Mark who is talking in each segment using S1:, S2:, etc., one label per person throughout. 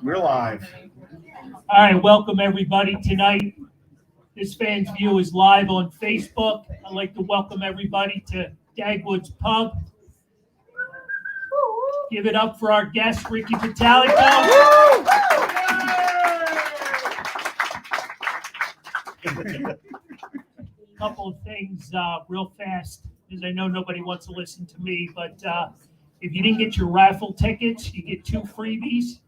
S1: We're live.
S2: All right, welcome everybody tonight. This Fans View is live on Facebook. I'd like to welcome everybody to Dagwood's Pub. Give it up for our guest, Ricky Bottalico. Couple of things real fast, because I know nobody wants to listen to me, but if you didn't get your raffle tickets, you get 2 freebies.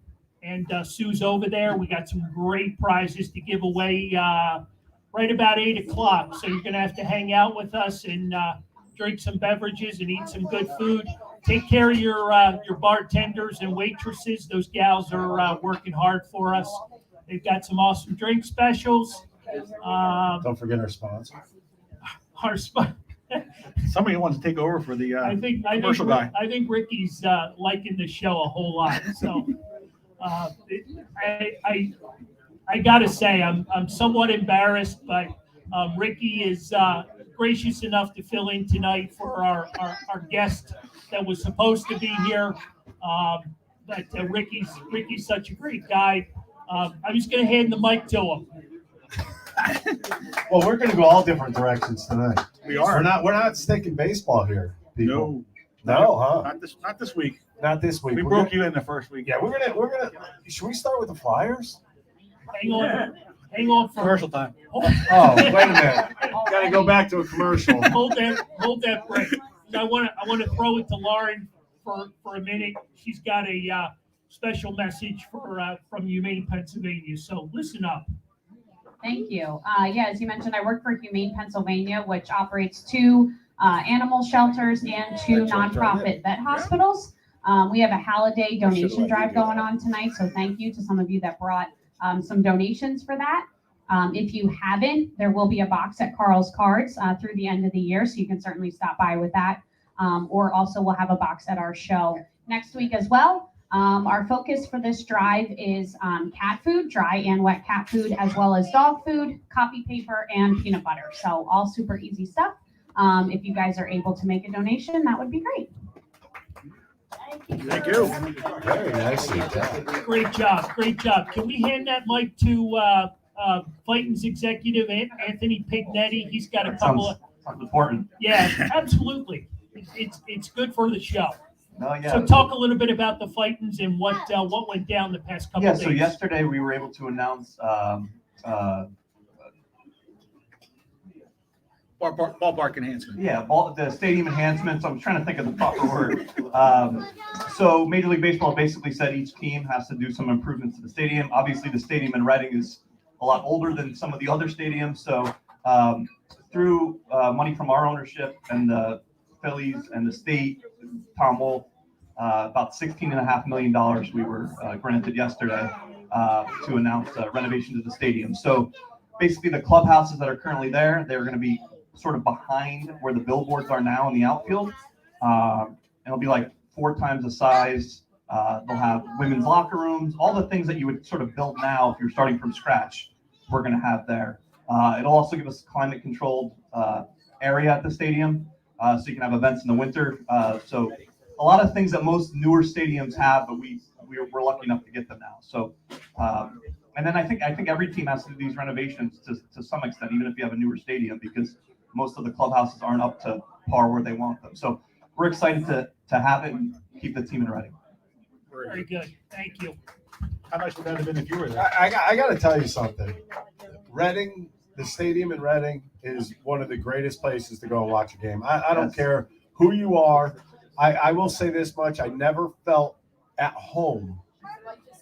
S2: And Sue's over there. We got some great prizes to give away right about 8 o'clock. So you're going to have to hang out with us and drink some beverages and eat some good food. Take care of your bartenders and waitresses. Those gals are working hard for us. They've got some awesome drink specials.
S1: Don't forget our sponsor. Somebody wants to take over for the commercial guy.
S2: I think Ricky's liking the show a whole lot. So I gotta say I'm somewhat embarrassed, but Ricky is gracious enough to fill in tonight for our guest that was supposed to be here. But Ricky's such a great guy. I'm just gonna hand the mic to him.
S3: Well, we're going to go all different directions tonight.
S1: We are.
S3: We're not sticking baseball here, people.
S1: No,
S3: huh?
S1: Not this week.
S3: Not this week.
S1: We broke you in the first week.
S3: Yeah, we're gonna. Should we start with the Flyers?
S2: Hang on for
S1: Commercial time.
S3: Oh, wait a minute. Got to go back to a commercial.
S2: Hold that break. I want to throw it to Lauren for a minute. She's got a special message from Humane Pennsylvania. So listen up.
S4: Thank you. As you mentioned, I work for Humane Pennsylvania, which operates 2 animal shelters and 2 nonprofit vet hospitals. We have a holiday donation drive going on tonight, so thank you to some of you that brought some donations for that. If you haven't, there will be a box at Carl's Cards through the end of the year, so you can certainly stop by with that. Or also we'll have a box at our show next week as well. Our focus for this drive is cat food, dry and wet cat food, as well as dog food, copy paper, and peanut butter. So all super easy stuff. If you guys are able to make a donation, that would be great.
S1: Thank you.
S3: Very nicely done.
S2: Great job. Can we hand that mic to Fighting's executive, Anthony Pignetti? He's got a couple of...
S5: Sounds important.
S2: Yeah, absolutely. It's good for the show.
S5: No, yeah.
S2: So talk a little bit about the Fightings and what went down the past couple of days.
S5: So yesterday we were able to announce
S1: ballpark enhancement.
S5: Yeah, the stadium enhancements. I'm trying to think of the proper word. So Major League Baseball basically said each team has to do some improvements to the stadium. Obviously, the stadium in Reading is a lot older than some of the other stadiums. So through money from our ownership and the Phillies and the state, Tom Wolf, about $16.5 million we were granted yesterday to announce renovation to the stadium. So basically the clubhouses that are currently there, they're going to be sort of behind where the billboards are now in the outfield. It'll be like 4 times the size. They'll have women's locker rooms, all the things that you would sort of build now if you're starting from scratch, we're going to have there. It'll also give us a climate controlled area at the stadium. So you can have events in the winter. So a lot of things that most newer stadiums have, but we're lucky enough to get them now. So, and then I think every team has to do these renovations to some extent, even if you have a newer stadium, because most of the clubhouses aren't up to par where they want them. So we're excited to have it and keep the team in Reading.
S2: Very good. Thank you.
S1: How much would that have been if you were there?
S3: I got to tell you something. Reading, the stadium in Reading is one of the greatest places to go and watch a game. I don't care who you are. I will say this much. I never felt at home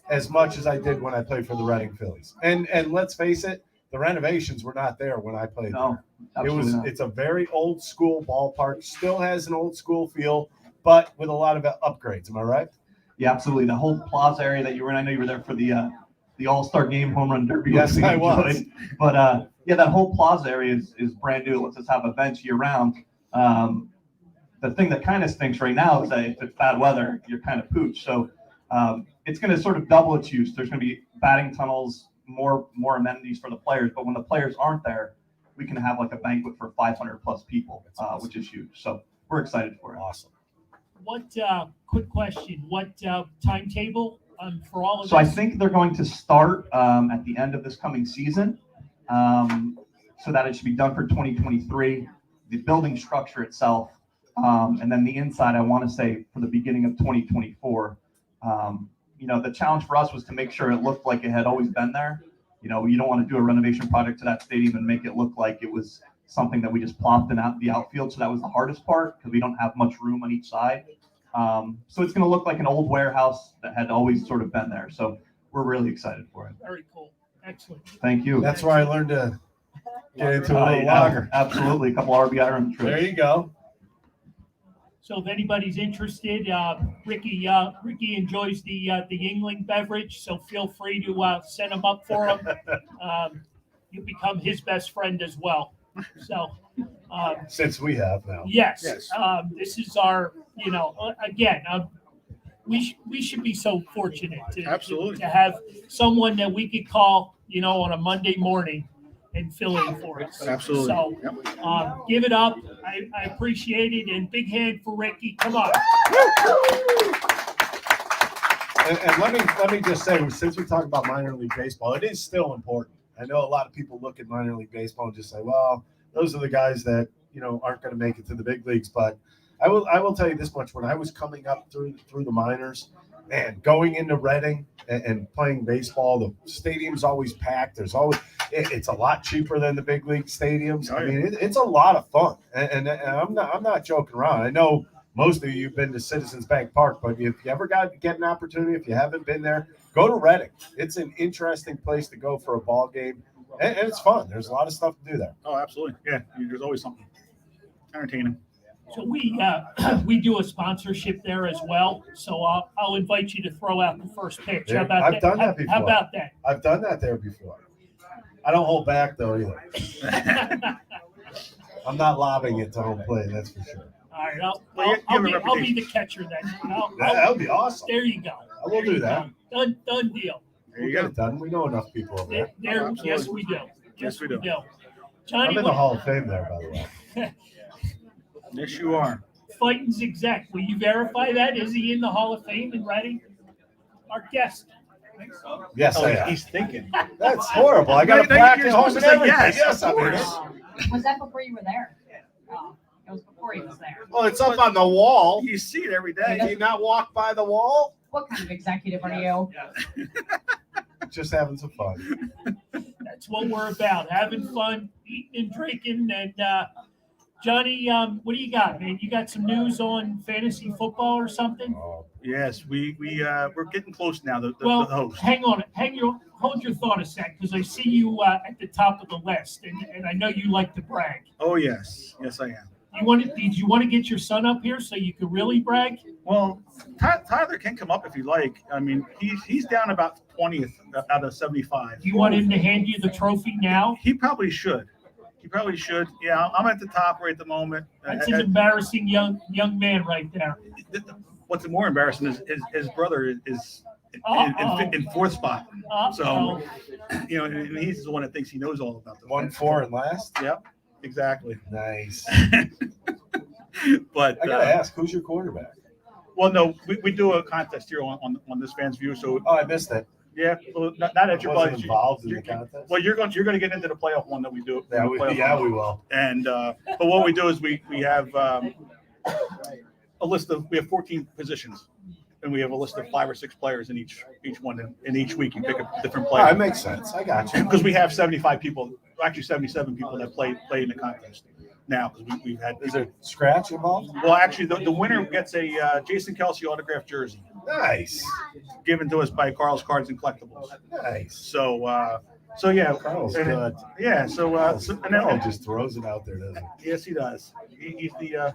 S3: as much as I did when I played for the Reading Phillies. And let's face it, the renovations were not there when I played there. It's a very old school ballpark, still has an old school feel, but with a lot of upgrades. Am I right?
S5: Yeah, absolutely. The whole plaza area that you were in, I know you were there for the All-Star Game home run derby.
S3: Yes, I was.
S5: But that whole plaza area is brand new. It lets us have events year round. The thing that kind of stinks right now is that if it's bad weather, you're kind of pooched. So it's going to sort of double its use. There's going to be batting tunnels, more amenities for the players. But when the players aren't there, we can have like a banquet for 500 plus people, which is huge. So we're excited for it.
S3: Awesome.
S2: What quick question? What timetable for all of
S5: So I
S2: this?
S5: think they're going to start at the end of this coming season, so that it should be done for 2023. The building structure itself, and then the inside, I want to say for the beginning of 2024. The challenge for us was to make sure it looked like it had always been there. You don't want to do a renovation project to that stadium and make it look like it was something that we just plopped in the outfield. So that was the hardest part because we don't have much room on each side. So it's going to look like an old warehouse that had always sort of been there. So we're really excited for it.
S2: Very cool. Excellent.
S5: Thank you.
S3: That's where I learned to get into a little
S5: Yeah,
S3: lager.
S5: absolutely. A couple RBI run trips.
S3: There you go.
S2: So if anybody's interested, Ricky enjoys the Yingling beverage, so feel free to set him up for him. You become his best friend as well. So
S3: Since we have now.
S2: yes,
S1: Yes.
S2: this is our, again, we should be so fortunate
S1: Absolutely.
S2: to have someone that we could call, on a Monday morning and fill in for us.
S1: Absolutely.
S2: So
S1: Yep.
S2: give it up. I appreciate it, and big hand for Ricky. Come on.
S3: And let me just say, since we talk about minor league baseball, it is still important. I know a lot of people look at minor league baseball and just say, well, those are the guys that, aren't going to make it to the big leagues. But I will tell you this much. When I was coming up through the minors, man, going into Reading and playing baseball, the stadium's always packed. There's always it's a lot cheaper than the big league stadiums. I mean, it's a lot of fun, and I'm not joking around. I know most of you have been to Citizens Bank Park, but if you ever get an opportunity, if you haven't been there, go to Reading. It's an interesting place to go for a ball game, and it's fun. There's a lot of stuff to do there.
S1: Oh, absolutely. Yeah, there's always something entertaining.
S2: So we do a sponsorship there as well. So I'll invite you to throw out the first pitch. How about
S3: I've
S2: that?
S3: done that before.
S2: How about that?
S3: I've done that there before. I don't hold back though either. I'm not lobbing it to home plate, that's for sure.
S2: All right,
S1: Well, you have a
S2: I'll be
S1: reputation.
S2: the catcher then.
S3: That would be awesome.
S2: There you go.
S3: I will do that.
S2: Done deal.
S1: There
S3: We'll
S1: you
S3: get
S1: go.
S3: it done. We know enough people over there.
S2: Yes, we do.
S1: Yes, we do.
S2: Johnny,
S3: I'm in the Hall of Fame there, by the way.
S1: Yes, you are.
S2: Fighting Zigzag. Will you verify that? Is he in the Hall of Fame and Reading? Our guest.
S3: Yes, I am.
S1: He's thinking.
S3: That's horrible. I got to
S1: You're
S3: practice
S1: supposed to
S3: home
S1: say
S3: and everything.
S1: yes,
S3: Yes,
S1: of
S3: I'm in
S1: course.
S3: it.
S4: Was that before you were there? Oh, it was before he was there.
S3: Well, it's up on the wall.
S1: You see it every
S3: Do
S1: day.
S3: you not walk by the wall?
S4: What kind of executive are you?
S3: Just having some fun.
S2: That's what we're about. Having fun, eating and drinking. And Johnny, what do you got, man? You got some news on fantasy football or something?
S1: Yes, we're getting close now. The
S2: Well,
S1: host.
S2: hang on. Hold your thought a sec, because I see you at the top of the list, and I know you like to brag.
S1: Oh yes, yes I am.
S2: Did you want to get your son up here so you could really brag?
S1: Well, Tyler can come up if you like. I mean, he's down about 20th out of 75.
S2: Do you want him to hand you the trophy now?
S1: He probably should. Yeah, I'm at the top right at the moment.
S2: That's an embarrassing young man right there.
S1: What's more embarrassing is his brother is in fourth spot. So, and he's the one that thinks he knows all about the
S3: 1-4 and last.
S1: Yep, exactly.
S3: Nice.
S1: But
S3: I gotta ask, who's your quarterback?
S1: well, no, we do a contest here on this Fans View. So
S3: Oh, I missed it.
S1: yeah, well, not at your
S3: Wasn't
S1: budget.
S3: involved in the contest.
S1: Well, you're going to get into the playoff one that we do.
S3: Yeah, we will.
S1: And but what we do is we have a list of 14 positions, and we have a list of 5 or 6 players in each one. And each week you pick a different
S3: All right,
S1: player
S3: makes sense. I got you.
S1: because we have 75 people, actually 77 people that play in the contest now because we've had.
S3: Is there scratch involved?
S1: Well, actually, the winner gets a Jason Kelsey autographed jersey
S3: Nice.
S1: given to us by Carl's Cards and Collectibles.
S3: Nice.
S1: So yeah,
S3: Carl's
S1: and-
S3: good.
S1: yeah. So and
S3: Carl
S1: then,
S3: just throws it out there, doesn't he?
S1: yes, he does. He's the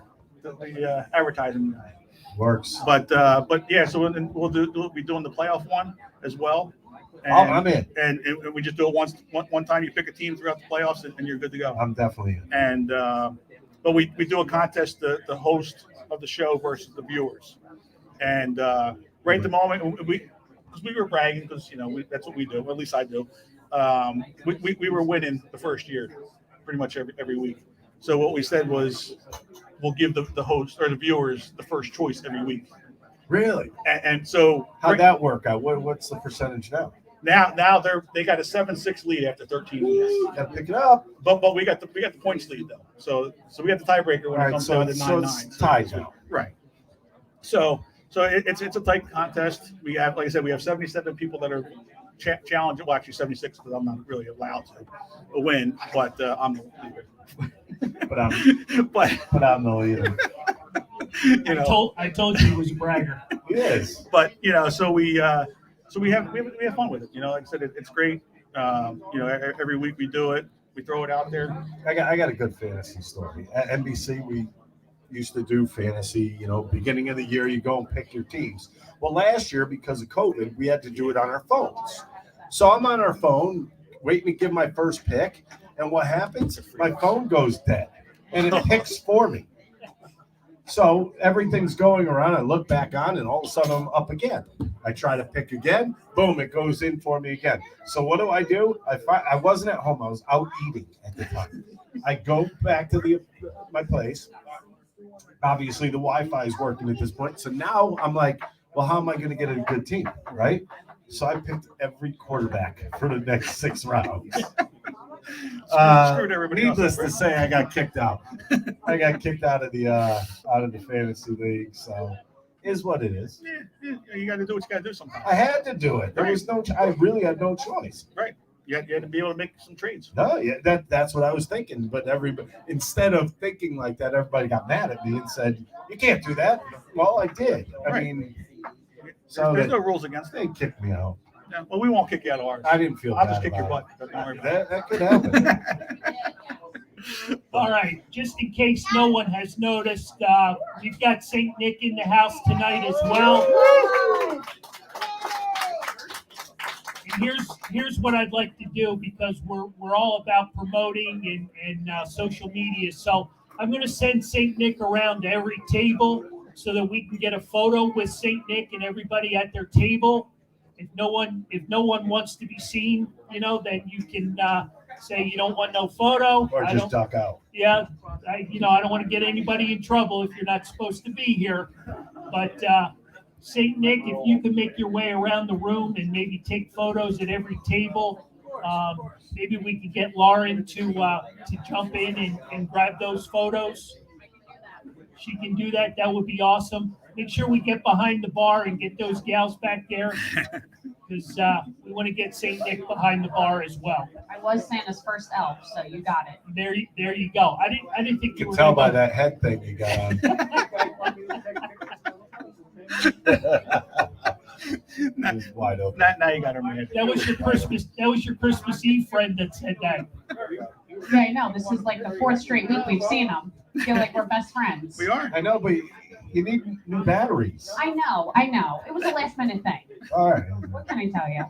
S1: advertising guy.
S3: Works.
S1: But yeah, so we'll be doing the playoff one as well. And,
S3: I'm in.
S1: And we just do it one time. You pick a team throughout the playoffs, and you're good to go.
S3: I'm definitely in.
S1: And but we do a contest, the host of the show versus the viewers. And right at the moment, we were bragging because that's what we do. At least I do. We were winning the first year, pretty much every week. So what we said was, we'll give the host or the viewers the first choice every week.
S3: Really?
S1: And so
S3: How'd that work out? What's the percentage now?
S1: now they got a 7-6 lead after 13 weeks.
S3: Got to pick it up.
S1: But we got the points lead though. So we got the tiebreaker when
S3: All
S1: it
S3: right,
S1: comes
S3: so
S1: down to
S3: it's
S1: 9-9.
S3: tied now.
S1: Right. So it's a tight contest. We have, like I said, we have 77 people that are challenging. Well, actually 76 because I'm not really allowed to win, but I'm the leader.
S3: But I'm the leader.
S1: You know,
S2: I told you he was a bragger.
S3: He is.
S1: but you know, so we have fun with it. You know, like I said, it's great. You know, every week we do it. We throw it out there.
S3: I got a good fantasy story. At NBC, we used to do fantasy. You know, beginning of the year, you go and pick your teams. Well, last year, because of COVID, we had to do it on our phones. So I'm on our phone, waiting to give my first pick, and what happens? My phone goes dead, and it picks for me. So everything's going around. I look back on, and all of a sudden I'm up again. I try to pick again. Boom! It goes in for me again. So what do? I wasn't at home. I was out eating at the time. I go back to my place. Obviously, the Wi-Fi is working at this point. So now I'm like, well, how am I going to get a good team, right? So I picked every quarterback for the next 6 rounds.
S1: Screwed everybody else
S3: Needless
S1: up, right?
S3: to say, I got kicked out. I got kicked out of the fantasy league. So, is what it is.
S1: Yeah, you got to do what you got to do sometimes.
S3: I had to do it. There was no. I really had no choice.
S1: Right. You had to be able to make some trades.
S3: No, yeah, that's what I was thinking. But instead of thinking like that, everybody got mad at me and said, "You can't do that." Well, I did. I
S1: Right.
S3: mean, so
S1: There's no rules against
S3: they
S1: it.
S3: kicked me out.
S1: Yeah, well, we won't kick you out of ours.
S3: I didn't feel.
S1: I'll
S3: bad
S1: just kick your
S3: about
S1: butt.
S3: it.
S1: Don't worry about
S3: That could happen.
S2: All right, just in case no one has noticed, we've got St. Nick in the house tonight as well. And here's what I'd like to do, because we're all about promoting and social media. So I'm going to send St. Nick around to every table so that we can get a photo with St. Nick and everybody at their table. If no one wants to be seen, then you can say you don't want no photo.
S3: Or just duck out.
S2: Yeah, I don't want to get anybody in trouble if you're not supposed to be here. But St. Nick, if you can make your way around the room and maybe take photos at every table, maybe we could get Lauren to jump in and grab those photos. She can do that. That would be awesome. Make sure we get behind the bar and get those gals back there, because we want to get St. Nick behind the bar as well.
S4: I was Santa's first elf, so you got it.
S2: There you go. I didn't think
S3: You
S2: you
S3: can
S2: were
S3: tell by
S2: gonna
S3: that head thing you got on. It's wide open.
S1: Now you got her mad.
S2: That was your Christmas Eve friend that said that.
S4: Yeah, I know. This is like the 4th straight week we've seen them. I feel like we're best friends.
S1: We are.
S3: I know, but you need new batteries.
S4: I know. It was a last minute thing.
S3: All right.
S4: What can I tell you?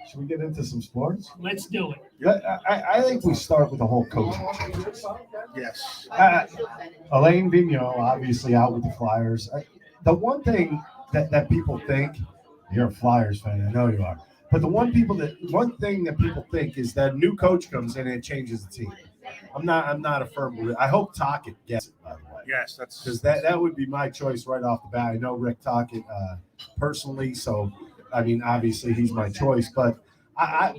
S3: Should we get into some sports?
S2: Let's do it.
S3: Yeah, I think we start with the whole coaching changes.
S1: Yes.
S3: Elaine Vigneault, obviously out with the Flyers. The one thing that people think, you're a Flyers fan, I know you are. But the one thing that people think is that a new coach comes in and it changes the team. I'm not a firm believer. I hope Tocchet gets it, by the way.
S1: Yes, that's
S3: Because that would be my choice right off the bat. I know Rick Tocchet personally, so I mean obviously he's my choice. But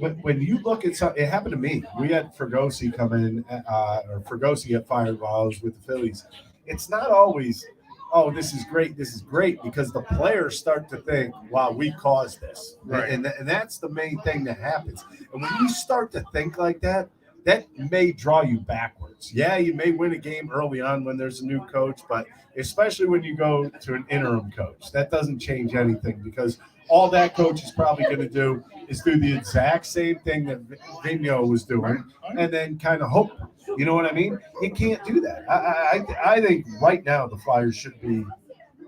S3: but when you look at something, it happened to me. We had Fregosi come in, or Fregosi get fired while I was with the Phillies. It's not always, oh, this is great, because the players start to think, wow, we caused this.
S1: Right.
S3: And that's the main thing that happens. And when you start to think like that, that may draw you backwards. Yeah, you may win a game early on when there's a new coach, but especially when you go to an interim coach, that doesn't change anything, because all that coach is probably going to do is do the exact same thing that Vigneault was doing, and then kind of hope. You know what I mean? You can't do that. I think right now the Flyers should be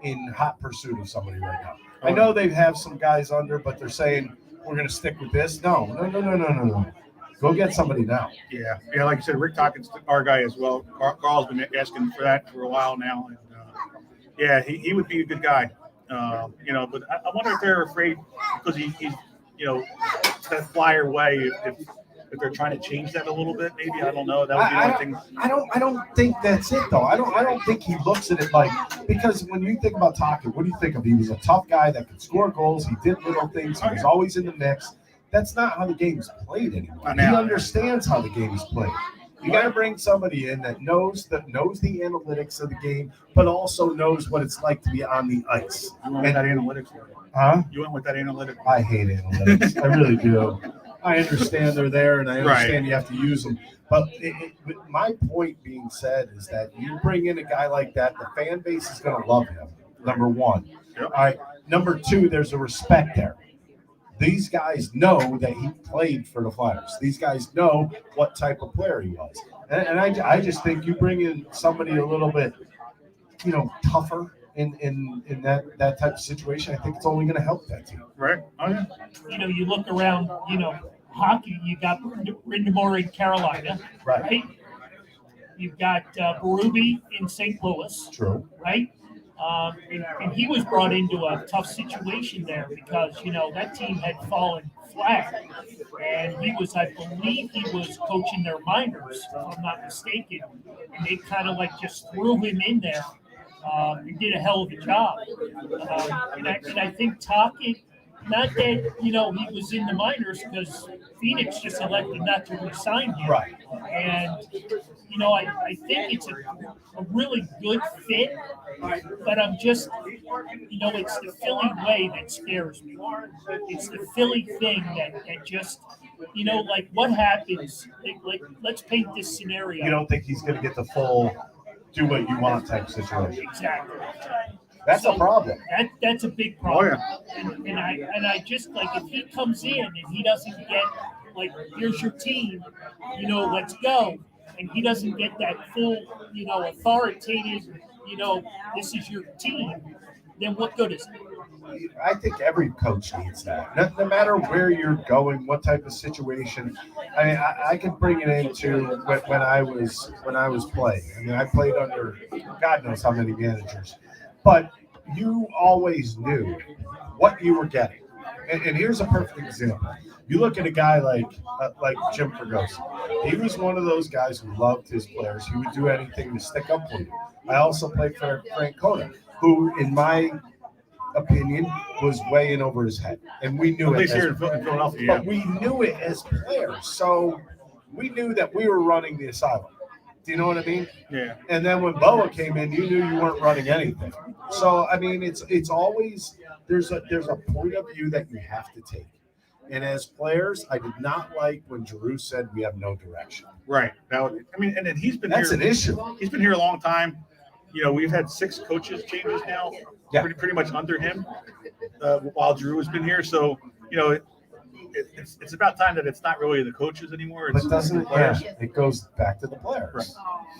S3: in hot pursuit of somebody right now. I know they have some guys under, but they're saying we're going to stick with this. No. Go get somebody now.
S1: Yeah, like you said, Rick Tocchet's our guy as well. Carl's been asking for that for a while now, and yeah, he would be a good guy. But I wonder if they're afraid because he's that Flyer way. if they're trying to change that a little bit, maybe, I don't know. That would be one thing.
S3: I don't think that's it though. I don't think he looks at it like, because when you think about Taka, what do you think of? He was a tough guy that could score goals. He did little things. He was always in the mix. That's not how the game's played anymore. He understands how the game is played. You got to bring somebody in that knows the analytics of the game, but also knows what it's like to be on the ice.
S1: You went with that analytics?
S3: Huh?
S1: You went with that analytics?
S3: I hate analytics. I really do. I understand they're there, and I understand you have to use them. But my point being said is that you bring in a guy like that, the fan base is going to love him, number one.
S1: Yep.
S3: All right. Number two, there's a respect there. These guys know that he played for the Flyers. These guys know what type of player he was. And I just think you bring in somebody a little bit, tougher in that type of situation. I think it's only going to help that team.
S1: Right. Oh, yeah.
S2: You look around, hockey, you got Brindamore in Carolina, right? You've got Berube in St. Louis,
S3: True.
S2: right? And he was brought into a tough situation there because, that team had fallen flat. And I believe he was coaching their minors, if I'm not mistaken. And they kind of just threw him in there and did a hell of a job. And I think Tocchet, not that, he was in the minors because Phoenix just elected not to resign him.
S3: Right.
S2: And, I think it's a really good fit, but I'm just, it's the Philly way that scares me. It's the Philly thing that just, what happens? Let's paint this scenario.
S3: You don't think he's going to get the full do what you want type situation?
S2: Exactly.
S3: That's a problem.
S2: That's a big problem.
S1: Oh,
S2: And I just if he comes in and he doesn't get here's your team, let's go, and he doesn't get that full, authoritative, this is your team, then what good is it?
S3: I think every coach needs that. No matter where you're going, what type of situation. I mean, I can bring it into when I was playing. I mean, I played under God knows how many managers, but you always knew what you were getting. And here's a perfect example. You look at a guy like Jim Fregosi. He was one of those guys who loved his players. He would do anything to stick up for you. I also played for Frank Coda, who, in my opinion, was way in over his head. And we knew
S1: At
S3: it.
S1: least here in Philadelphia,
S3: But we knew it as players. So we knew that we were running the asylum. Do you know what I mean?
S1: Yeah.
S3: And then when Boa came in, you knew you weren't running anything. So I mean, it's always there's a point of view that you have to take. And as players, I did not like when Giroux said we have no direction.
S1: Right. And then he's been
S3: That's
S1: here.
S3: an issue.
S1: He's been here a long time. We've had 6 coaches changes now,
S3: Yeah.
S1: pretty much under him, while Drew has been here. So, it's about time that it's not really the coaches anymore. It's
S3: But doesn't
S1: the
S3: it?
S1: players.
S3: Yeah, it goes back to the players.
S1: Right.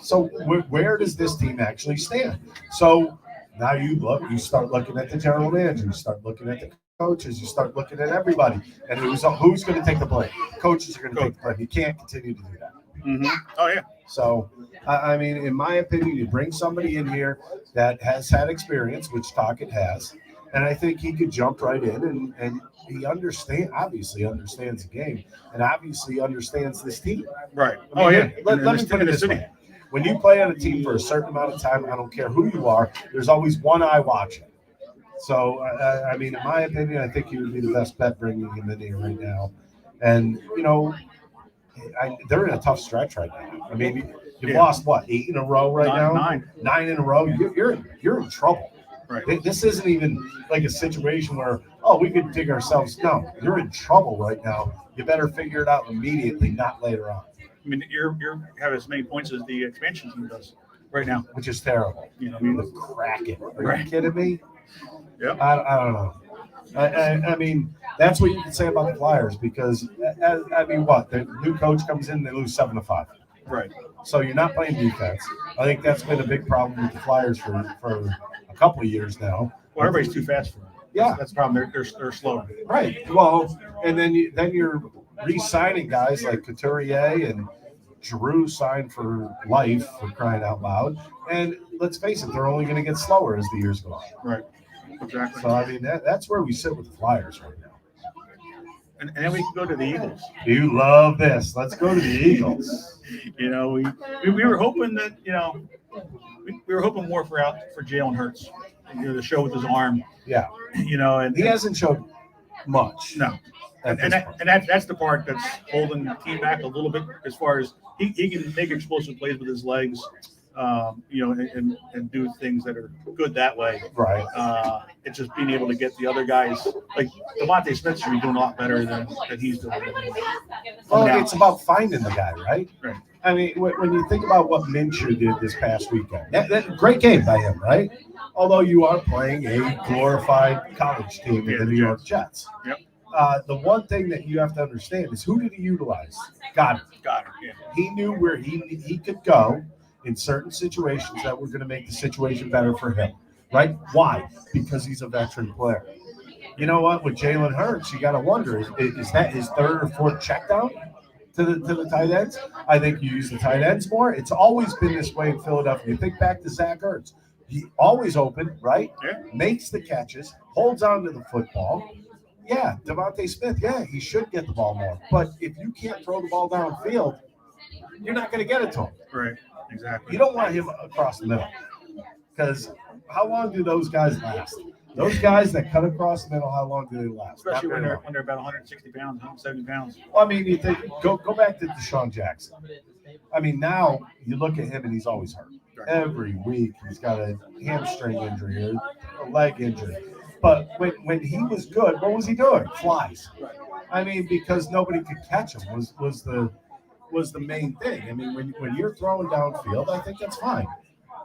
S3: So where does this team actually stand? So now you start looking at the general manager, you start looking at the coaches, you start looking at everybody, and who's going to take the blame? Coaches are going to take the blame. You can't continue to do that.
S1: Mm-hmm. Oh, yeah.
S3: So, I mean, in my opinion, you bring somebody in here that has had experience, which Tocchet has, and I think he could jump right in and he obviously understands the game and obviously understands this team.
S1: Right.
S3: I mean,
S1: Oh, yeah.
S3: Let me put it this way. When you play on a team for a certain amount of time, I don't care who you are, there's always one eye watching. So, I mean, in my opinion, I think he would be the best bet bringing him in here right now. And, they're in a tough stretch right now. I mean, you've lost, 8 in a row right now? 9 in a row. You're in trouble.
S1: Right.
S3: This isn't even like a situation where, we could dig ourselves. No, you're in trouble right now. You better figure it out immediately, not later on.
S1: I mean, you have as many points as the expansion team does right now.
S3: Which is terrible. The Kraken. Are you kidding me?
S1: Yeah.
S3: I don't know. I mean, that's what you can say about the Flyers because, the new coach comes in, they lose 7-5.
S1: Right.
S3: So you're not playing defense. I think that's been a big problem with the Flyers for a couple of years now.
S1: Well, everybody's too fast for them.
S3: Yeah.
S1: That's the problem. They're slow.
S3: Right. Well, and then you're re-signing guys like Couturier and Giroux signed for life, for crying out loud. And let's face it, they're only going to get slower as the years go on.
S1: Right. Exactly.
S3: So, I mean, that's where we sit with the Flyers right now.
S1: and then we can go to the Eagles.
S3: You love this. Let's go to the Eagles.
S1: You know, we were hoping that, you know, we were hoping more for Jalen Hurts, you know, the show with his arm.
S3: Yeah.
S1: You know, and
S3: He hasn't showed much.
S1: no.
S3: at
S1: And
S3: this point.
S1: that's the part that's holding the team back a little bit as far as he can make explosive plays with his legs, you know, and do things that are good that way.
S3: Right.
S1: It's just being able to get the other guys, like Devontae Smith should be doing a lot better than he's doing.
S3: Well,
S1: Now.
S3: it's about finding the guy, right?
S1: Right.
S3: I mean, when you think about what Minshew did this past weekend, that great game by him, right? Although you are playing a glorified college team in the New York Jets.
S1: Yep.
S3: The one thing that you have to understand is who did he utilize? Got it.
S1: Yeah.
S3: He knew where he could go in certain situations that were going to make the situation better for him, right? Why? Because he's a veteran player. You know what? With Jalen Hurts, you got to wonder, is that his third or fourth check down to the tight ends? I think you use the tight ends more. It's always been this way in Philadelphia. You think back to Zach Ertz. He always open, right?
S1: Yeah.
S3: Makes the catches, holds on to the football. Yeah, Devontae Smith, yeah, he should get the ball more. But if you can't throw the ball downfield, you're not going to get it to him.
S1: Right. Exactly.
S3: You don't want him across the middle. Because how long do those guys last? Those guys that cut across the middle, how long do they last?
S1: Especially
S3: Not
S1: when
S3: very long.
S1: they're about 160 pounds, 170 pounds.
S3: Well, I mean, you think go back to Deshaun Jackson. I mean, now you look at him and he's always hurt. Every week he's got a hamstring injury or a leg injury. But when he was good, what was he doing? Flies. I mean, because nobody could catch him was the main thing. I mean, when you're throwing downfield, I think that's fine.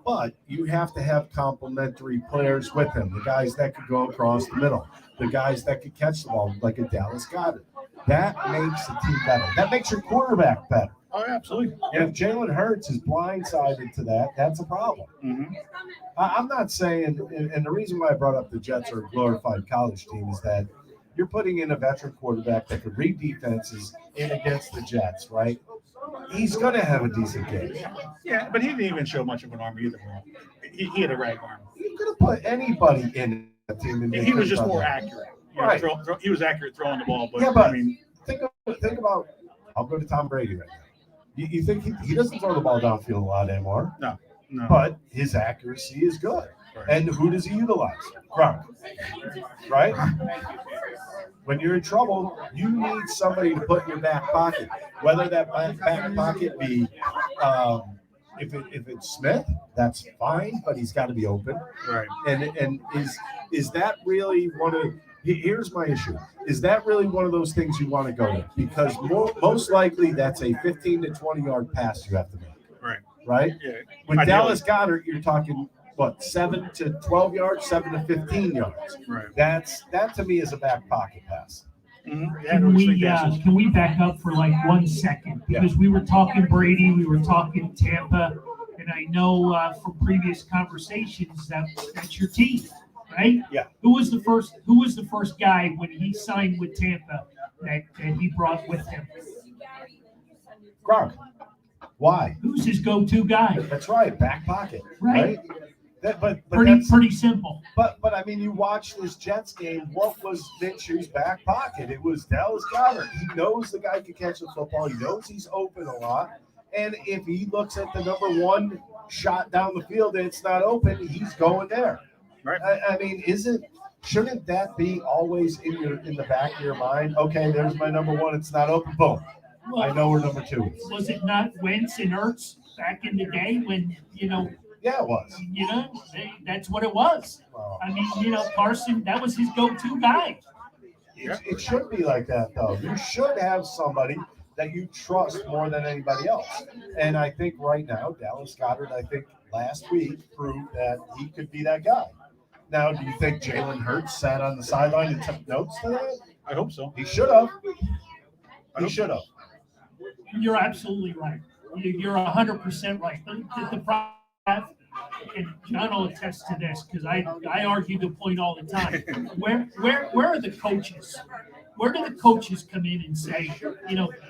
S3: But you have to have complementary players with him. The guys that could go across the middle. The guys that could catch the ball, like a Dallas Goedert. That makes the team better. That makes your quarterback better.
S1: Oh, yeah, absolutely.
S3: And if Jalen Hurts is blindsided to that, that's a problem.
S1: Mm-hmm.
S3: I'm not saying, and the reason why I brought up the Jets are a glorified college team is that you're putting in a veteran quarterback that could read defenses in against the Jets, right? He's going to have a decent game.
S1: Yeah, but he didn't even show much of an arm either. He had a rag arm.
S3: You could have put anybody in a team. And
S1: He was just more accurate. You know,
S3: Right.
S1: he was accurate throwing the ball, but,
S3: Yeah, but
S1: I mean,
S3: think about, I'll go to Tom Brady right now. You think he doesn't throw the ball downfield a lot anymore,
S1: no.
S3: but his accuracy is good.
S1: Right.
S3: And who does he utilize? Gronk. Right? When you're in trouble, you need somebody to put in your back pocket. Whether that back pocket be, if it's Smith, that's fine, but he's got to be open.
S1: Right.
S3: And is that really one of? Here's my issue. Is that really one of those things you want to go to? Because most likely that's a 15 to 20 yard pass you have to make.
S1: Right.
S3: Right?
S1: Yeah.
S3: With
S1: Ideally.
S3: Dallas Goedert, you're talking what, 7 to 12 yards, 7 to 15 yards.
S1: Right.
S3: That to me is a back pocket pass.
S1: Mm-hmm. Yeah,
S2: Can we back up for like 1 second? Because we were talking Brady, we were talking Tampa, and I know from previous conversations that's your team, right?
S3: Yeah.
S2: Who was the first guy when he signed with Tampa that he brought with him?
S3: Gronk. Why?
S2: Who's his go-to guy?
S3: That's right, back pocket.
S2: Right.
S3: But
S2: Pretty simple.
S3: But I mean, you watch this Jets game. What was Minshew's back pocket? It was Dallas Goedert. He knows the guy can catch the football. He knows he's open a lot. And if he looks at the number one shot down the field and it's not open, he's going there.
S1: Right.
S3: I mean, shouldn't that be always in the back of your mind? Okay, there's my number one. It's not open. Boom. I know where number two is.
S2: Was it not Wentz and Ertz back in the day when,
S3: Yeah, it was.
S2: that's what it was.
S3: Wow.
S2: I mean, Carson, that was his go-to guy.
S3: It should be like that, though. You should have somebody that you trust more than anybody else. And I think right now, Dallas Goedert, I think last week proved that he could be that guy. Now, do you think Jalen Hurts sat on the sideline and took notes to that?
S1: I hope so.
S3: He should have. He should have.
S2: You're absolutely right. You're 100% right. The problem, and John will attest to this because I argue the point all the time. Where are the coaches? Where do the coaches come in and say,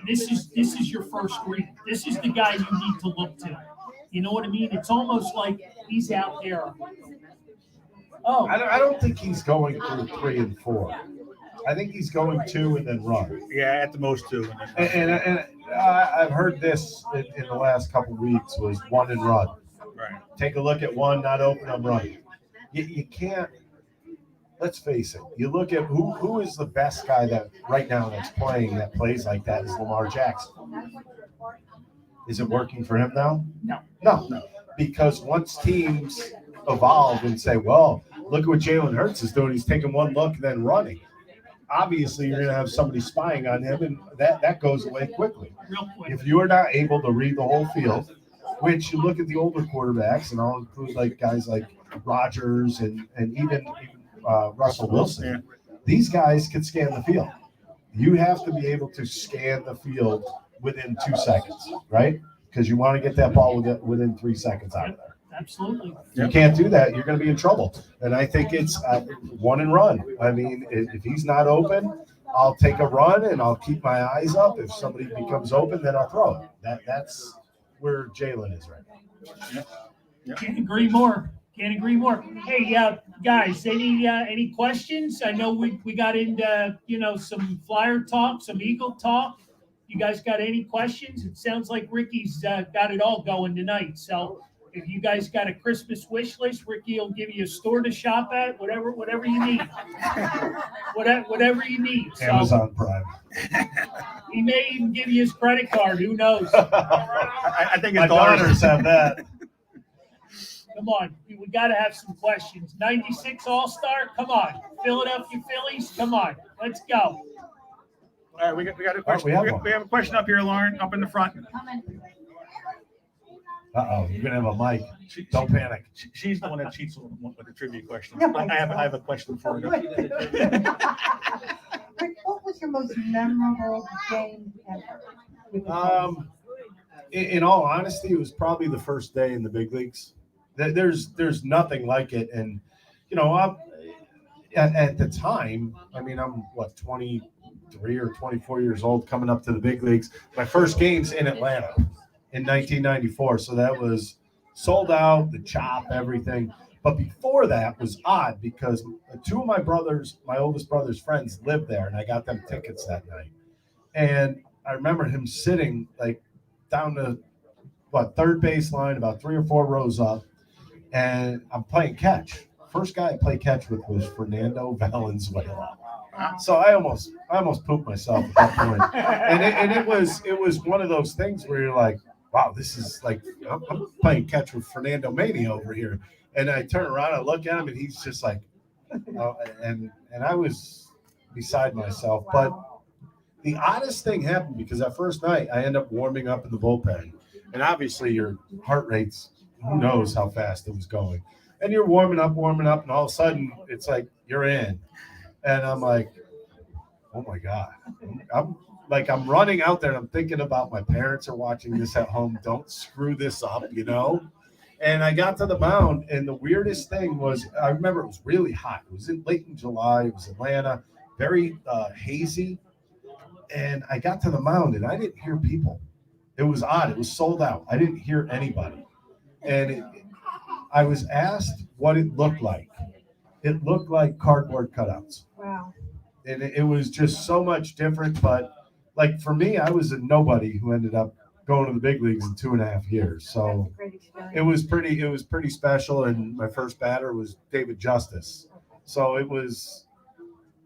S2: this is your first read. This is the guy you need to look to. You know what I mean? It's almost like he's out there. Oh,
S3: I don't think he's going through 3 and 4. I think he's going 2 and then run.
S1: Yeah, at the most 2.
S3: And I've heard this in the last couple of weeks was 1 and run.
S1: Right.
S3: Take a look at 1, not open, I'm running. You can't. Let's face it. You look at who is the best guy that right now that's playing that plays like that is Lamar Jackson. Is it working for him now? No. Because once teams evolve and say, well, look at what Jalen Hurts is doing. He's taking 1 look and then running. Obviously, you're going to have somebody spying on him, and that goes away quickly.
S2: Real quick.
S3: If you are not able to read the whole field, which you look at the older quarterbacks, and I'll include like guys like Rodgers and even Russell Wilson.
S1: Yeah.
S3: These guys can scan the field. You have to be able to scan the field within 2 seconds, right? Because you want to get that ball within 3 seconds out of there.
S2: Absolutely.
S3: If you can't do that, you're going to be in trouble. And I think it's 1 and run. I mean, if he's not open, I'll take a run and I'll keep my eyes up. If somebody becomes open, then I'll throw it. That's where Jalen is right now.
S2: Can't agree more. Hey, guys, any questions? I know we got into some Flyer talk, some Eagle talk. You guys got any questions? It sounds like Ricky's got it all going tonight. So if you guys got a Christmas wish list, Ricky will give you a store to shop at, whatever you need. Whatever you need. So
S3: Amazon Prime.
S2: he may even give you his credit card. Who knows?
S1: I think
S3: My
S1: his
S3: daughters have that.
S2: Come on, we got to have some questions. 96 All-Star, come on. Philadelphia Phillies, come on. Let's go.
S1: All right, we got a question. We have a question up here, Lauren, up in the front.
S3: Uh-oh, you're going to have a mic. Don't panic.
S1: She's the one that cheats with the trivia questions. I have a question for you.
S6: Rick, what was your most memorable game ever?
S3: In all honesty, it was probably the first day in the big leagues. There's nothing like it. And, at the time, I mean, I'm 23 or 24 years old coming up to the big leagues. My first game's in Atlanta in 1994. So that was sold out, the chop, everything. But before that was odd because 2 of my oldest brother's friends lived there, and I got them tickets that night. And I remember him sitting like down the third baseline, about 3 or 4 rows up, and I'm playing catch. First guy I played catch with was Fernando Valenzuela. So I almost pooped myself at that point. And it was one of those things where you're like, wow, this is like I'm playing catch with Fernando Mania over here. And I turn around, I look at him, and he's just like, and I was beside myself. But the oddest thing happened because that first night I end up warming up in the bullpen, and obviously your heart rate's who knows how fast it was going, and you're warming up, and all of a sudden it's like you're in, and I'm like, oh my god, I'm running out there and I'm thinking about my parents are watching this at home. Don't screw this up, And I got to the mound, and the weirdest thing was I remember it was really hot. It was late in July. It was Atlanta, very hazy. And I got to the mound, and I didn't hear people. It was odd. It was sold out. I didn't hear anybody. And I was asked what it looked like. It looked like cardboard cutouts.
S6: Wow.
S3: And it was just so much different. But, like, for me, I was a nobody who ended up going to the big leagues in 2.5 years. So
S6: Great experience.
S3: it was pretty special. And my first batter was David Justice. So it was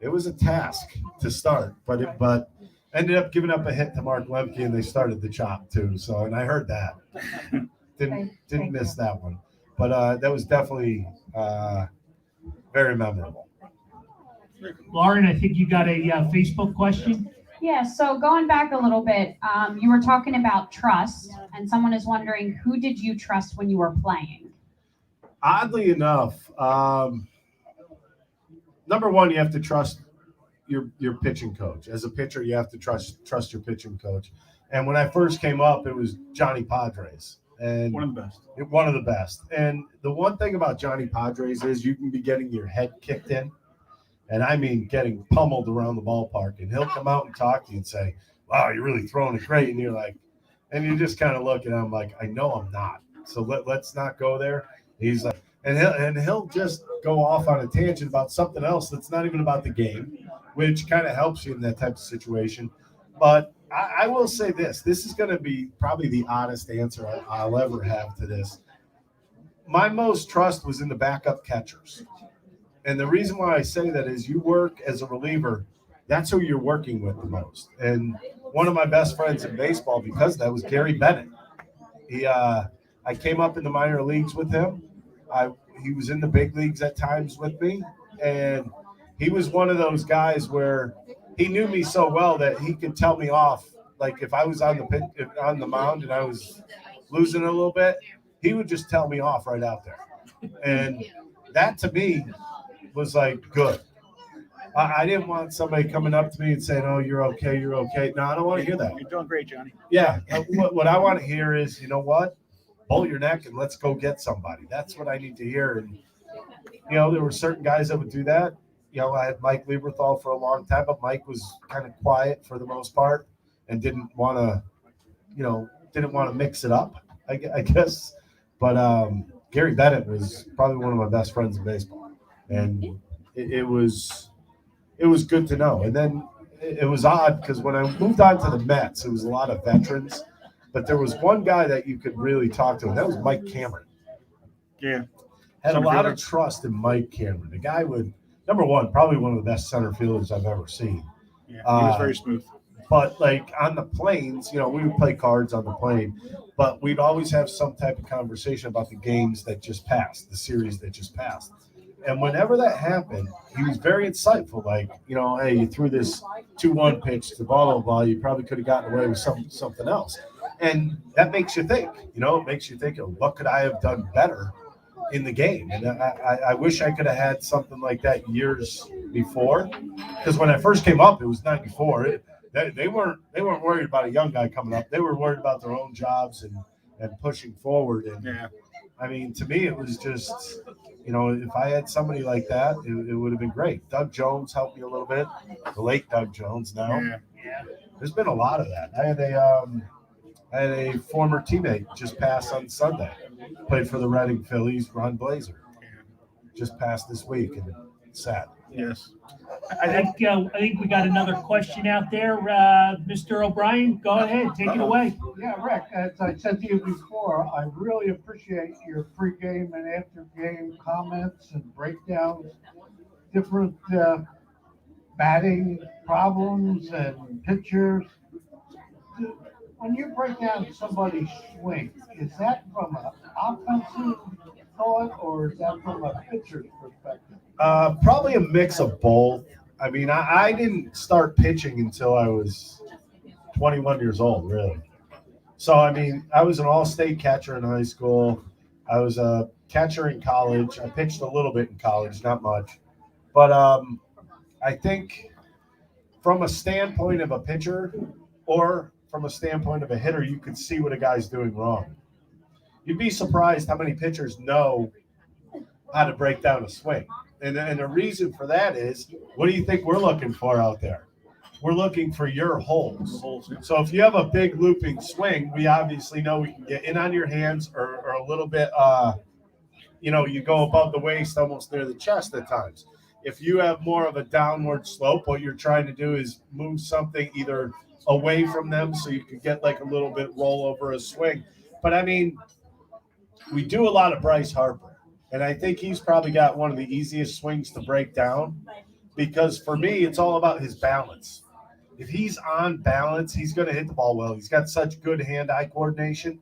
S3: a task to start, but ended up giving up a hit to Mark Lemke, and they started the chop too. So, and I heard that. Didn't miss that one, but that was definitely very memorable.
S2: Lauren, I think you got a Facebook question.
S4: Yeah, so going back a little bit, you were talking about trust, and someone is wondering, who did you trust when you were playing?
S3: Oddly enough, number one, you have to trust your pitching coach. As a pitcher, you have to trust your pitching coach. And when I first came up, it was Johnny Padres. And
S1: One of the best.
S3: one of the best. And the one thing about Johnny Padres is you can be getting your head kicked in. And I mean getting pummeled around the ballpark. And he'll come out and talk to you and say, wow, you're really throwing it great. And you're like, and you just kind of look at him like, I know I'm not. So let's not go there. He's like, and he'll just go off on a tangent about something else that's not even about the game. which kind of helps you in that type of situation. But I will say this is going to be probably the honest answer I'll ever have to this. My most trust was in the backup catchers. And the reason why I say that is you work as a reliever, that's who you're working with the most. And one of my best friends in baseball, because of that, was Gary Bennett. I came up in the minor leagues with him. He was in the big leagues at times with me. And he was one of those guys where he knew me so well that he could tell me off. Like if I was on the mound and I was losing a little bit, he would just tell me off right out there. And that to me was like good. I didn't want somebody coming up to me and saying, "Oh, you're okay, you're okay." No, I don't want to hear that.
S1: You're doing great, Johnny.
S3: Yeah, what I want to hear is, you know what? Bolt your neck and let's go get somebody. That's what I need to hear. And there were certain guys that would do that. I had Mike Lieberthal for a long time, but Mike was kind of quiet for the most part and didn't want to mix it up, I guess. But Gary Bennett was probably one of my best friends in baseball, and it was good to know. And then it was odd because when I moved on to the Mets, it was a lot of veterans, but there was one guy that you could really talk to, and that was Mike Cameron.
S1: Yeah.
S3: Had a lot of trust in Mike Cameron. The guy would, number one, probably one of the best center fielders I've ever seen.
S1: Yeah, he was very smooth.
S3: But like on the planes, we would play cards on the plane, but we'd always have some type of conversation about the games that just passed, the series that just passed. And whenever that happened, he was very insightful. Like, hey, you threw this 2-1 pitch to ball, you probably could have gotten away with something else. And that makes you think, it makes you think, what could I have done better in the game? And I wish I could have had something like that years before. Because when I first came up, it was 94. They weren't worried about a young guy coming up. They were worried about their own jobs and pushing forward. And
S1: yeah.
S3: I mean, to me, it was just, if I had somebody like that, it would have been great. Doug Jones helped me a little bit. The late Doug Jones now.
S1: Yeah.
S3: There's been a lot of that. I had a former teammate just pass on Sunday. Played for the Reading Phillies, Ron Blazer. Just passed this week, and it's sad.
S1: Yes.
S2: I think we got another question out there. Mr. O'Brien, go ahead, take it away.
S6: Yeah, Rick, as I said to you before, I really appreciate your pregame and after-game comments and breakdowns, different batting problems and pitchers. When you break down somebody's swing, is that from an offensive thought or is that from a pitcher's perspective?
S3: Probably a mix of both. I mean, I didn't start pitching until I was 21 years old, really. So, I mean, I was an all-state catcher in high school. I was a catcher in college. I pitched a little bit in college, not much. But I think from a standpoint of a pitcher or from a standpoint of a hitter, you could see what a guy's doing wrong. You'd be surprised how many pitchers know how to break down a swing. And the reason for that is, what do you think we're looking for out there? We're looking for your holes. So if you have a big looping swing, we obviously know we can get in on your hands or a little bit, you go above the waist, almost near the chest at times. If you have more of a downward slope, what you're trying to do is move something either away from them so you can get like a little bit roll over a swing. But I mean, we do a lot of Bryce Harper. And I think he's probably got one of the easiest swings to break down because for me, it's all about his balance. If he's on balance, he's going to hit the ball well. He's got such good hand-eye coordination.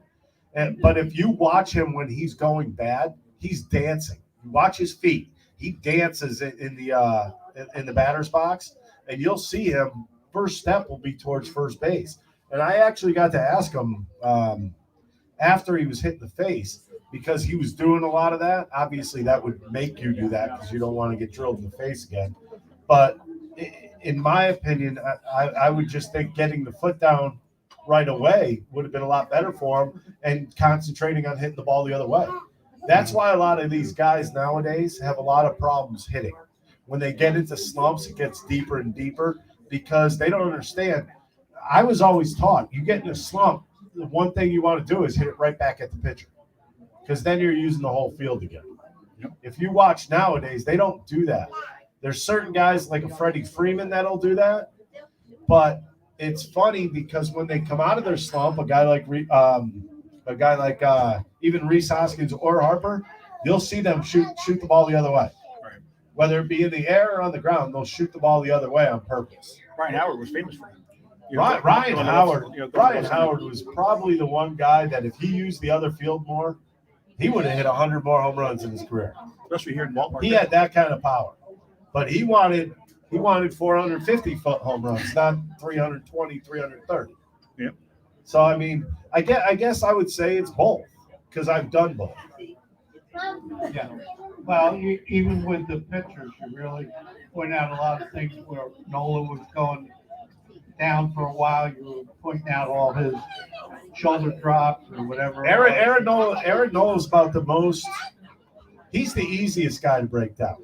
S3: But if you watch him when he's going bad, he's dancing. You watch his feet. He dances in the batter's box, and you'll see him. First step will be towards first base. And I actually got to ask him after he was hit in the face, because he was doing a lot of that. Obviously, that would make you do that because you don't want to get drilled in the face again. But in my opinion, I would just think getting the foot down right away would have been a lot better for him and concentrating on hitting the ball the other way. That's why a lot of these guys nowadays have a lot of problems hitting. When they get into slumps, it gets deeper and deeper because they don't understand. I was always taught, you get in a slump, the one thing you want to do is hit it right back at the pitcher, because then you're using the whole field again. If you watch nowadays, they don't do that. There's certain guys like a Freddie Freeman that'll do that, but it's funny because when they come out of their slump, a guy like even Reese Hoskins or Harper, you'll see them shoot the ball the other way.
S1: Right.
S3: Whether it be in the air or on the ground, they'll shoot the ball the other way on purpose.
S1: Ryan Howard was famous for him.
S3: Ryan Howard was probably the one guy that if he used the other field more, he would have hit 100 more home runs in his career.
S1: Especially here in Baltimore.
S3: He had that kind of power, but he wanted 450-foot home runs, not 320, 330.
S1: Yep.
S3: So I mean, I guess I would say it's both because I've done both.
S6: Yeah. Well, even with the pitchers, you really point out a lot of things where Nola was going down for a while. You were pointing out all his shoulder drops or whatever.
S3: Aaron Nola's about the most. He's the easiest guy to break down.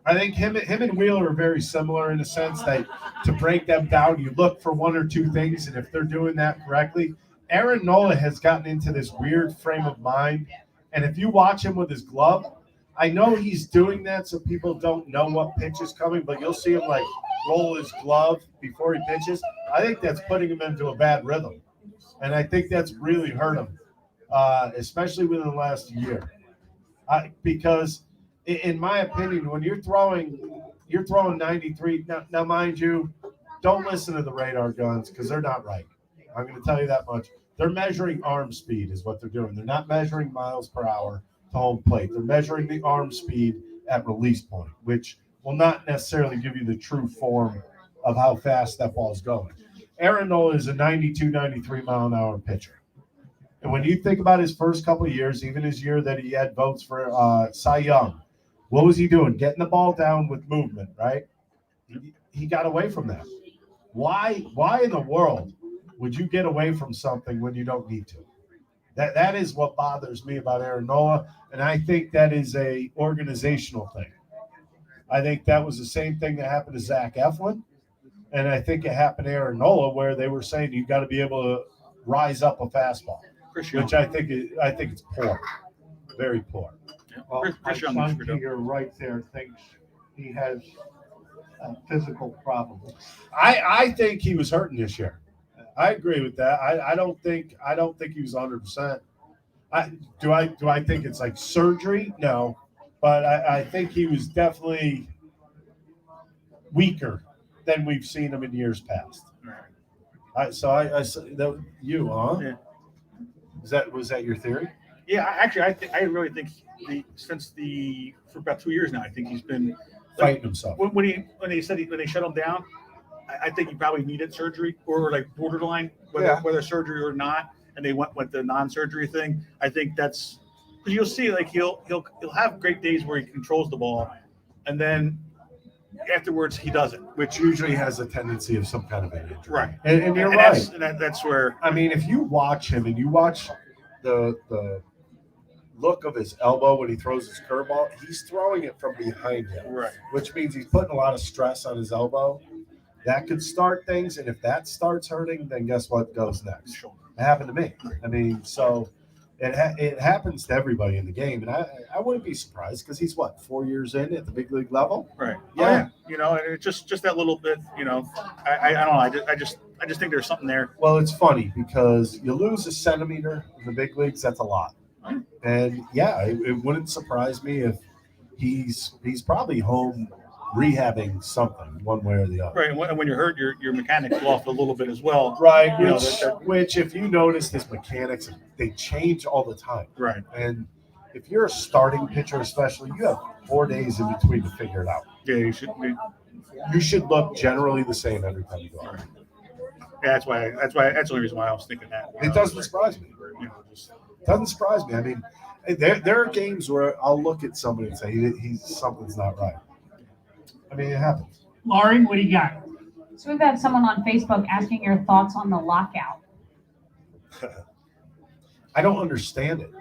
S3: I think him and Wheeler are very similar in the sense that to break them down, you look for one or two things, and if they're doing that correctly, Aaron Nola has gotten into this weird frame of mind. And if you watch him with his glove, I know he's doing that so people don't know what pitch is coming, but you'll see him like roll his glove before he pitches. I think that's putting him into a bad rhythm. And I think that's really hurt him, especially within the last year. Because in my opinion, when you're throwing 93, now mind you, don't listen to the radar guns because they're not right. I'm going to tell you that much. They're measuring arm speed is what they're doing. They're not measuring miles per hour to home plate. They're measuring the arm speed at release point, which will not necessarily give you the true form of how fast that ball is going. Aaron Nola is a 92, 93 mile an hour pitcher. And when you think about his first couple of years, even his year that he had votes for Cy Young, what was he doing? Getting the ball down with movement, right? He got away from that. Why in the world would you get away from something when you don't need to? That is what bothers me about Aaron Nola, and I think that is a organizational thing. I think that was the same thing that happened to Zach Eflin, and I think it happened to Aaron Nola where they were saying you got to be able to rise up a fastball, which I think it's poor, very poor.
S6: Well, my son to your right there thinks he has physical problems.
S3: I think he was hurting this year. I agree with that. I don't think he was 100%. Do I think it's like surgery? No, but I think he was definitely weaker than we've seen him in years past. You, huh?
S1: Yeah.
S3: Was that your theory?
S1: Yeah, actually, I really think for about 2 years now, I think he's been
S3: Fighting himself.
S1: When they shut him down, I think he probably needed surgery or like borderline, whether surgery or not, and they went with the non-surgery thing. I think that's because you'll see like he'll have great days where he controls the ball, and then afterwards he doesn't,
S3: Which usually has a tendency of some kind of an injury.
S1: right.
S3: And you're right.
S1: That's where
S3: I mean, if you watch him and you watch the look of his elbow when he throws his curveball, he's throwing it from behind him,
S1: right.
S3: which means he's putting a lot of stress on his elbow. That could start things, and if that starts hurting, then guess what goes next?
S1: Sure.
S3: It happened to me. I mean, so it happens to everybody in the game, and I wouldn't be surprised because he's 4 years in at the big league level.
S1: Right.
S3: Yeah.
S1: And it's just that little bit. I don't know. I just think there's something there.
S3: Well, it's funny because you lose a centimeter in the big leagues. That's a lot. And yeah, it wouldn't surprise me if he's probably home rehabbing something one way or the other.
S1: Right. And when you're hurt, your mechanics go off a little bit as well.
S3: Right.
S1: You
S3: Which if you notice, his mechanics, they change all the time.
S1: Right.
S3: And if you're a starting pitcher, especially, you have 4 days in between to figure it out.
S1: Yeah, you should be.
S3: You should look generally the same every time you go out.
S1: Yeah, that's the only reason why I was thinking that.
S3: It doesn't surprise me. Doesn't surprise me. I mean, there are games where I'll look at somebody and say something's not right. I mean, it happens.
S2: Lauren, what do you got?
S4: So we've had someone on Facebook asking your thoughts on the lockout.
S3: I don't understand it.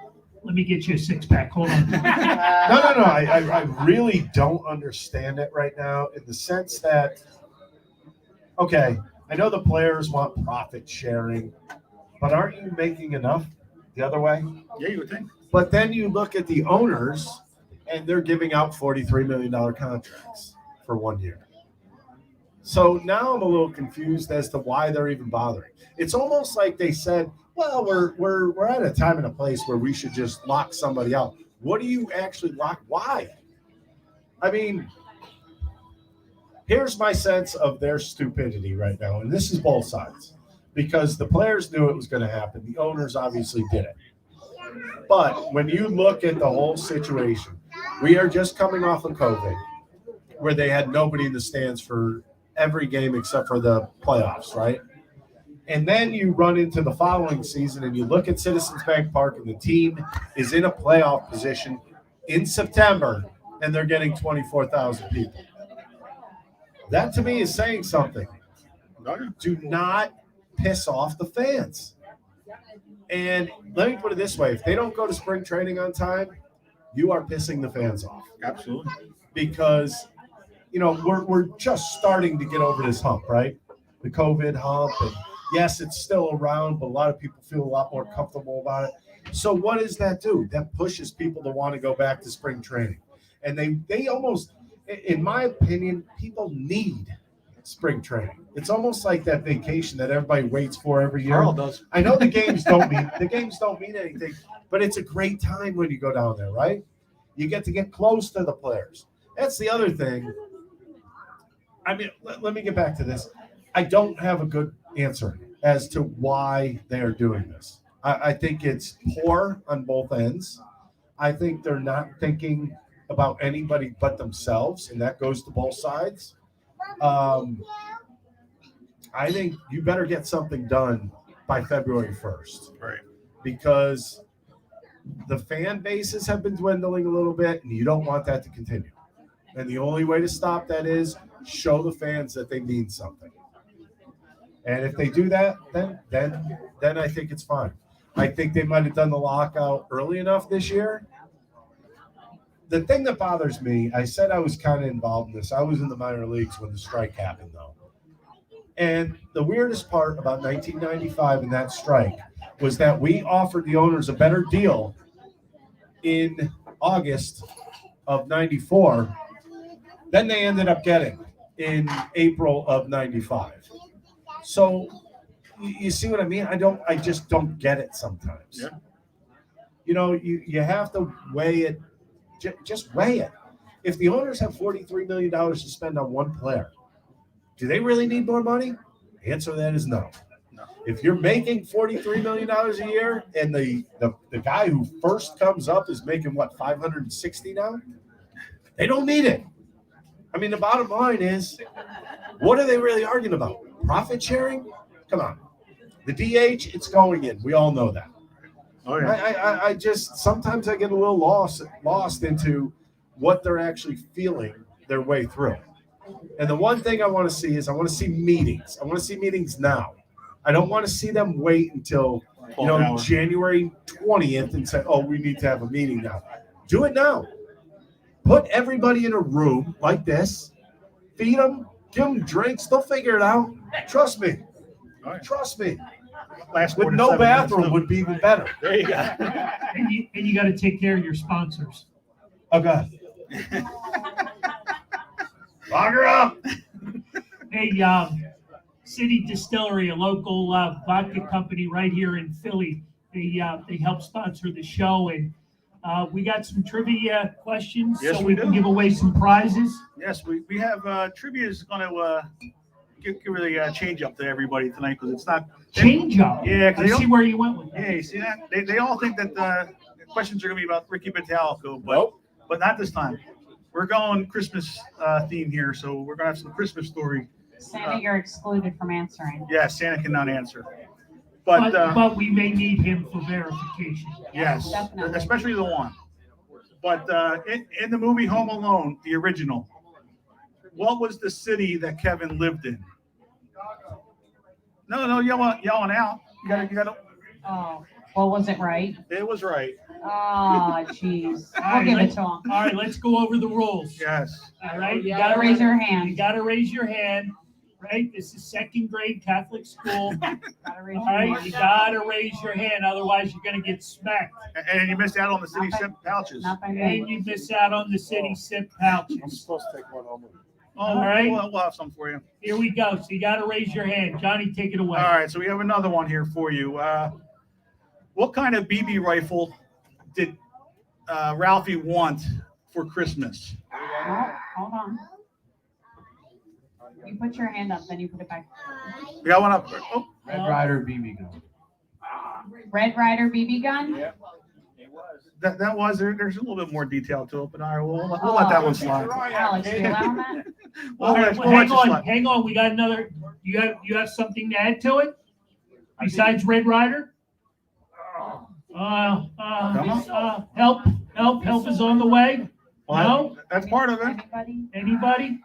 S2: Let me get you a six-pack. Hold on.
S3: No. I really don't understand it right now in the sense that, okay, I know the players want profit sharing, but aren't you making enough the other way?
S1: Yeah, you would think.
S3: But then you look at the owners, and they're giving out $43 million contracts. for 1 year. So now I'm a little confused as to why they're even bothering. It's almost like they said, well, we're at a time and a place where we should just lock somebody out. What do you actually lock? Why? I mean, here's my sense of their stupidity right now, and this is both sides, because the players knew it was going to happen. The owners obviously did it. But when you look at the whole situation, we are just coming off of COVID, where they had nobody in the stands for every game except for the playoffs, right? And then you run into the following season and you look at Citizens Bank Park and the team is in a playoff position in September and they're getting 24,000 people. That to me is saying something. Do not piss off the fans. And let me put it this way. If they don't go to spring training on time, you are pissing the fans off.
S1: Absolutely.
S3: Because we're just starting to get over this hump, right? The COVID hump. And yes, it's still around, but a lot of people feel a lot more comfortable about it. So what does that do? That pushes people to want to go back to spring training. And they almost, in my opinion, people need spring training. It's almost like that vacation that everybody waits for every year.
S1: Carl does.
S3: I know the games don't mean anything, but it's a great time when you go down there, right? You get to get close to the players. That's the other thing. I mean, let me get back to this. I don't have a good answer as to why they are doing this. I think it's poor on both ends. I think they're not thinking about anybody but themselves, and that goes to both sides. I think you better get something done by February 1st.
S1: Right.
S3: Because the fan bases have been dwindling a little bit, and you don't want that to continue. And the only way to stop that is show the fans that they mean something. And if they do that, then I think it's fine. I think they might have done the lockout early enough this year. The thing that bothers me, I said I was kind of involved in this. I was in the minor leagues when the strike happened, though. And the weirdest part about 1995 and that strike was that we offered the owners a better deal in August of 94 than they ended up getting in April of 95. So you see what I mean? I just don't get it sometimes.
S1: Yeah.
S3: You have to weigh it. Just weigh it. If the owners have $43 million to spend on one player, do they really need more money? The answer to that is no.
S1: No.
S3: If you're making $43 million a year and the guy who first comes up is making, what, $560 now? They don't need it. I mean, the bottom line is, what are they really arguing about? Profit sharing? Come on. The DH, it's going in. We all know that.
S1: Oh, yeah.
S3: I just, sometimes I get a little lost into what they're actually feeling their way through. And the one thing I want to see is I want to see meetings. I want to see meetings now. I don't want to see them wait until, January 20th and say, oh, we need to have a meeting now. Do it now. Put everybody in a room like this, feed them, give them drinks. They'll figure it out. Trust me.
S1: All right.
S3: Trust me.
S1: Last
S3: With no bathroom would be even better.
S1: There you go.
S2: And you got to take care of your sponsors.
S3: Oh, God. Lock her up.
S2: Hey, City Distillery, a local vodka company right here in Philly. They help sponsor the show, and we got some trivia questions,
S1: Yes,
S2: so
S1: we
S2: we can
S1: do.
S2: give away some prizes.
S1: Yes, we have trivia is going to give a change up to everybody tonight because it's not.
S2: Change up.
S1: Yeah, 'cause
S2: I
S1: they
S2: see
S1: don't-
S2: where you went with that.
S1: Yeah, you see that? They all think that the questions are going to be about Ricky Bottalico,
S3: Nope.
S1: but not this time. We're going Christmas theme here, so we're going to have some Christmas story.
S4: Santa, you're excluded from answering.
S1: Yeah, Santa cannot answer. But
S2: But we may need him for verification.
S1: yes,
S4: Definitely.
S1: especially the one. But in the movie Home Alone, the original, what was the city that Kevin lived in? No, yelling out. You gotta.
S4: Oh, well, was it right?
S1: It was right.
S4: Oh, jeez.
S2: All
S4: We'll give
S2: right,
S4: it to him.
S2: All right, let's go over the rules.
S1: Yes.
S2: All right,
S4: You gotta raise your hand.
S2: You gotta raise your hand. Right, this is second grade Catholic school.
S4: Gotta raise
S2: All
S4: your
S2: right,
S4: hand.
S2: you gotta raise your hand, otherwise you're gonna get smacked.
S1: And you missed out on the city
S4: Not by-
S1: sip pouches.
S4: Not by
S2: And
S4: me.
S2: you miss out on the city sip
S3: I'm
S2: pouches.
S3: supposed to take one home.
S1: Oh,
S2: right.
S1: we'll have some for you.
S2: Here we go. So you got to raise your hand. Johnny, take it away.
S1: All right, so we have another one here for you. What kind of BB rifle did Ralphie want for Christmas?
S4: Oh, hold on. You put your hand up, then you put it back.
S1: We got one up. Oh,
S3: Red Ryder BB gun.
S4: Red Ryder BB gun?
S1: that was there. There's a little bit more detail to it, but all right, we'll let that one slide.
S4: Alex, you allow that?
S2: All right, well,
S1: we'll
S2: hang
S1: let you
S2: on,
S1: slide.
S2: hang on. We got another. You have something to add to it besides Red Ryder? Help is on the way.
S1: Well,
S2: No?
S1: that's part of it.
S2: Anybody?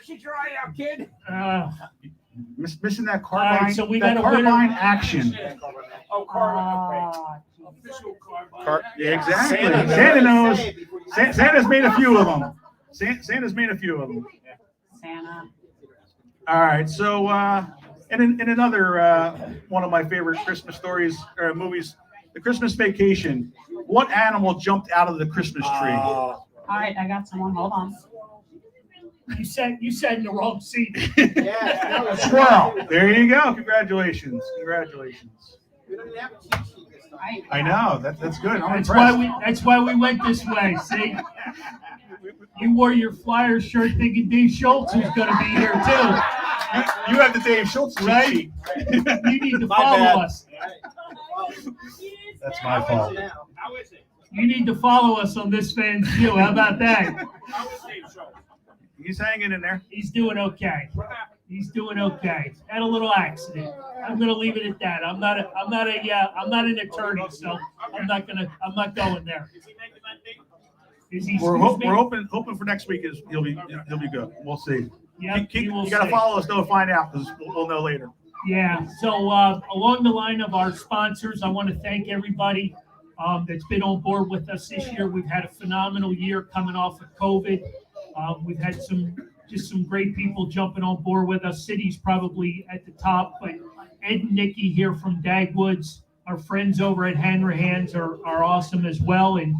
S7: Keep your eye out, kid.
S1: Missing that
S2: All right,
S1: carbine.
S2: so we
S1: that
S2: got a winner.
S1: carbine action.
S7: Oh, Carl. Official Carl.
S1: Yeah, exactly.
S7: Santa
S1: Santa knows.
S7: knows.
S1: Santa's made a few of them. Santa's made a few of them.
S4: Santa.
S1: All right, so in another one of my favorite Christmas stories or movies, The Christmas Vacation. What animal jumped out of the Christmas tree?
S4: All right, I got someone. Hold on.
S2: You said in the wrong seat.
S7: Yeah.
S1: Squirrel. There you go. Congratulations. Congratulations.
S7: We don't even have a cheat sheet this time.
S1: I know. That's good. I'm
S2: That's
S1: impressed.
S2: why we went this way. See, you wore your Flyer shirt thinking Dave Schultz was going to be here too.
S1: You have the Dave Schultz cheat
S2: Right?
S1: sheet.
S2: You need to
S7: My
S2: follow
S7: bad.
S2: us.
S3: That's my fault.
S7: How is it?
S2: You need to follow us on this fan's view. How about that?
S7: How is Dave Schultz?
S1: He's hanging in there.
S2: He's doing okay. He's doing okay. Had a little accident. I'm gonna leave it at that. I'm not an attorney, so I'm not going there.
S7: Is he making that big?
S2: Is he?
S1: We're
S2: excuse me?
S1: hoping for next week is he'll be good. We'll see.
S2: Yep,
S1: You
S2: we will
S1: got to
S2: see.
S1: follow us though to find out because we'll know later.
S2: Yeah, so along the line of our sponsors, I want to thank everybody that's been on board with us this year. We've had a phenomenal year coming off of COVID. We've had some great people jumping on board with us. City's probably at the top, but Ed and Nikki here from Dagwoods, our friends over at Hanrahan's are awesome as well. And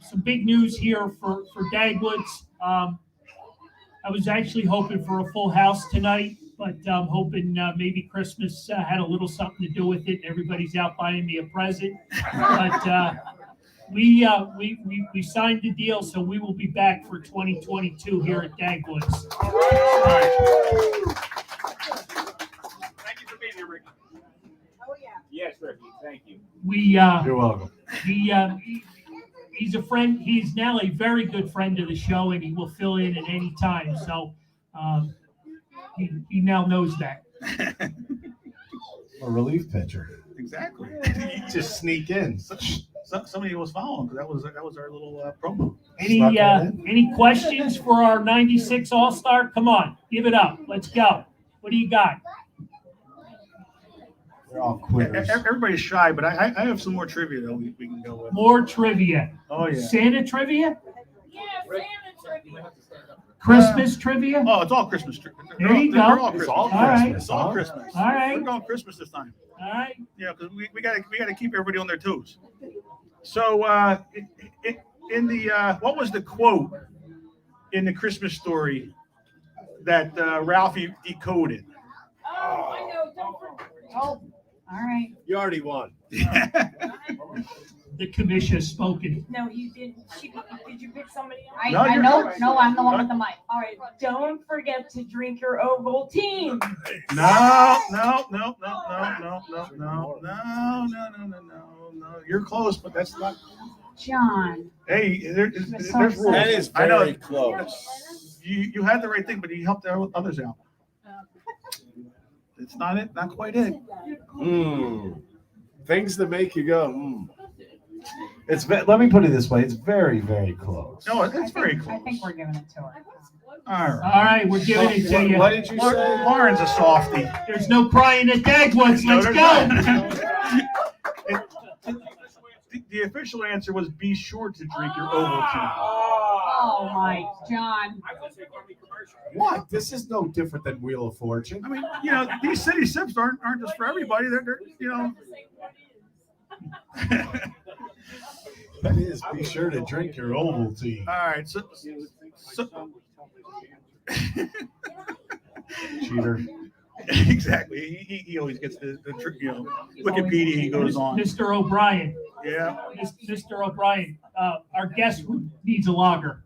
S2: some big news here for Dagwoods. I was actually hoping for a full house tonight, but I'm hoping maybe Christmas had a little something to do with it. Everybody's out buying me a present. But we signed the deal, so we will be back for 2022 here at Dagwoods.
S7: Thank you for being here, Ricky. Oh, yeah. Yes, Ricky. Thank you.
S3: You're welcome.
S2: He's a friend. He's now a very good friend of the show, and he will fill in at any time. So he now knows that.
S3: A relief pitcher.
S1: Exactly.
S3: Just sneak in.
S1: Somebody was following because that was our little promo.
S2: Any questions for our 96 All-Star? Come on, give it up. Let's go. What do you got?
S3: They're all quitters.
S1: Everybody's shy, but I have some more trivia that we can go with.
S2: More trivia.
S1: Oh yeah.
S2: Santa trivia? Christmas trivia?
S1: Oh, it's all Christmas.
S2: There you go.
S1: They're all
S3: It's
S1: Christmas.
S3: all
S2: right.
S3: Christmas.
S1: It's all
S3: huh?
S1: Christmas.
S2: All right.
S1: We're going Christmas this time.
S2: All right.
S1: Yeah, because we gotta keep everybody on their toes. So in the what was the quote in the Christmas story that Ralphie decoded?
S4: Oh, I know. All right.
S3: You already won.
S2: The commission has spoken.
S8: No, you didn't. Did you pick somebody else?
S4: I
S1: No, you're
S4: know.
S1: right.
S4: No, I'm the one with the mic.
S8: All right, don't forget to drink your Ovaltine.
S1: No. You're close, but that's not.
S4: John.
S1: Hey, there's
S4: So
S1: rules.
S4: upset.
S9: That is
S1: I know.
S9: very close.
S1: You had the right thing, but you helped others out. It's not it. Not quite it.
S3: Things that make you go, Let me put it this way. It's very, very close.
S1: No, it's very
S4: I
S1: close.
S4: think we're giving it to her.
S1: All right.
S2: All right, we're giving it to you.
S3: What did you say?
S1: Lauren's a softie.
S2: There's no crying at Dagwoods.
S1: No,
S2: Let's
S1: there's
S2: go.
S1: not. The official answer was be sure to drink your Ovaltine.
S4: Oh my, John.
S7: I was thinking of a commercial.
S3: What? This is no different than Wheel of Fortune.
S1: I mean, these city sips aren't just for everybody. They're
S3: That is, be sure to drink your Ovaltine.
S1: All right. So
S3: Cheater.
S1: Exactly. He always gets the Wikipedia he goes on.
S2: Mr. O'Brien.
S1: Yeah.
S2: Mr. O'Brien, our guest needs a lager.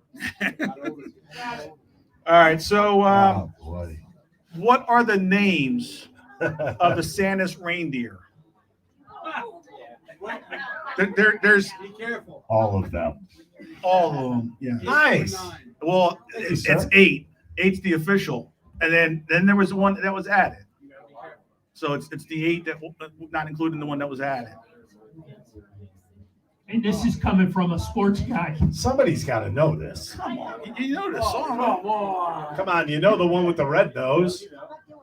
S1: All right. So,
S3: Oh, boy.
S1: what are the names of the Santa's reindeer? There's
S3: All of them.
S1: all of them. Yeah.
S3: Nice.
S1: Well,
S3: Thank you,
S1: it's
S3: sir.
S1: 8. 8's the official, and then there was one that was added. So it's the 8 that not including the one that was added.
S2: And this is coming from a sports guy.
S3: Somebody's got to know this.
S1: Come on, you know this song.
S3: Come on, you know the one with the red nose.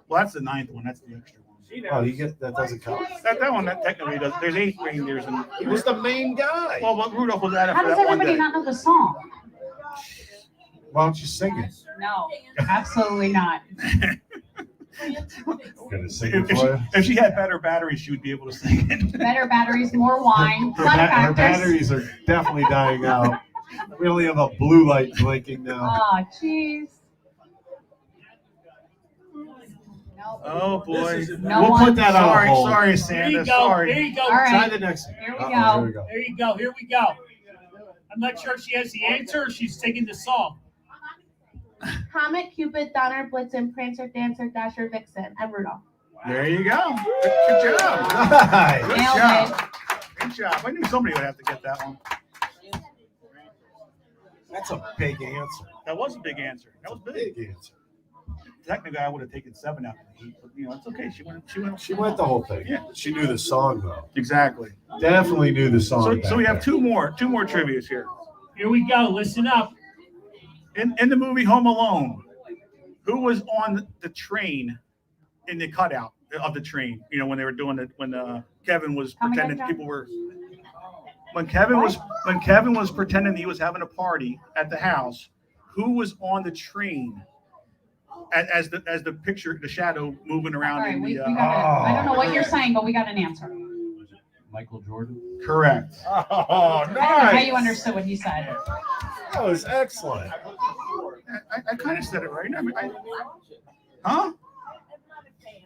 S1: Well, that's the 9th one. That's the extra one.
S3: Oh, you get that doesn't count.
S1: That one that technically does. There's 8 reindeers, and
S3: He was the main guy.
S1: well, but Rudolph was added
S4: How
S1: for
S4: does
S1: that one
S4: everybody
S1: day.
S4: not know the song?
S3: Why don't you sing it?
S4: No, absolutely not.
S3: Gonna sing it for you.
S1: If she had better batteries, she would be able to sing it.
S4: Better batteries, more wine.
S3: Her,
S4: Fun
S3: her
S4: factors.
S3: batteries are definitely dying out. We only have a blue light blinking now.
S4: Oh, jeez. Nope.
S1: Oh boy.
S4: No
S3: We'll
S4: one.
S3: put that on
S1: Sorry,
S3: hold.
S1: sorry,
S2: There
S1: Santa.
S2: you go.
S1: Sorry.
S2: There you go.
S4: All right.
S3: Try the next one.
S4: Here we
S3: Uh-oh,
S4: go.
S3: Here we go.
S2: There you go. Here we go. I'm not sure if she has the answer or she's singing the song.
S9: Comet, Cupid, Donner, Blitzen, Prancer, Dancer, Dasher, Vixen, and Rudolph.
S1: There you go. Good job.
S3: Nice.
S1: Good
S4: Nailed
S1: job. Good job. I knew somebody would have to get that one.
S3: That's a big answer.
S1: That was a big answer. That was big.
S3: Big answer.
S1: Technically, I would have taken 7 out of 8, but it's okay.
S3: She went the whole thing.
S1: Yeah.
S3: She knew the song though.
S1: Exactly.
S3: Definitely knew the song.
S1: So
S3: back
S1: we have
S3: then.
S1: two more trivias here.
S2: Here we go. Listen up.
S1: In the movie Home Alone, who was on the train in the cutout of the train? You know, when they were doing it, when Kevin was
S4: Come again,
S1: pretending
S4: John?
S1: people were. When Kevin was pretending he was having a party at the house, who was on the train as the picture, the shadow moving
S4: All
S1: around
S4: right,
S1: in
S4: we
S1: the?
S4: got it. I don't know what you're saying, but we got an answer.
S10: Michael Jordan.
S1: Correct.
S3: Oh,
S4: I don't know how
S3: nice.
S4: you understood what he said.
S3: That was excellent.
S1: I kind of said it right. Huh?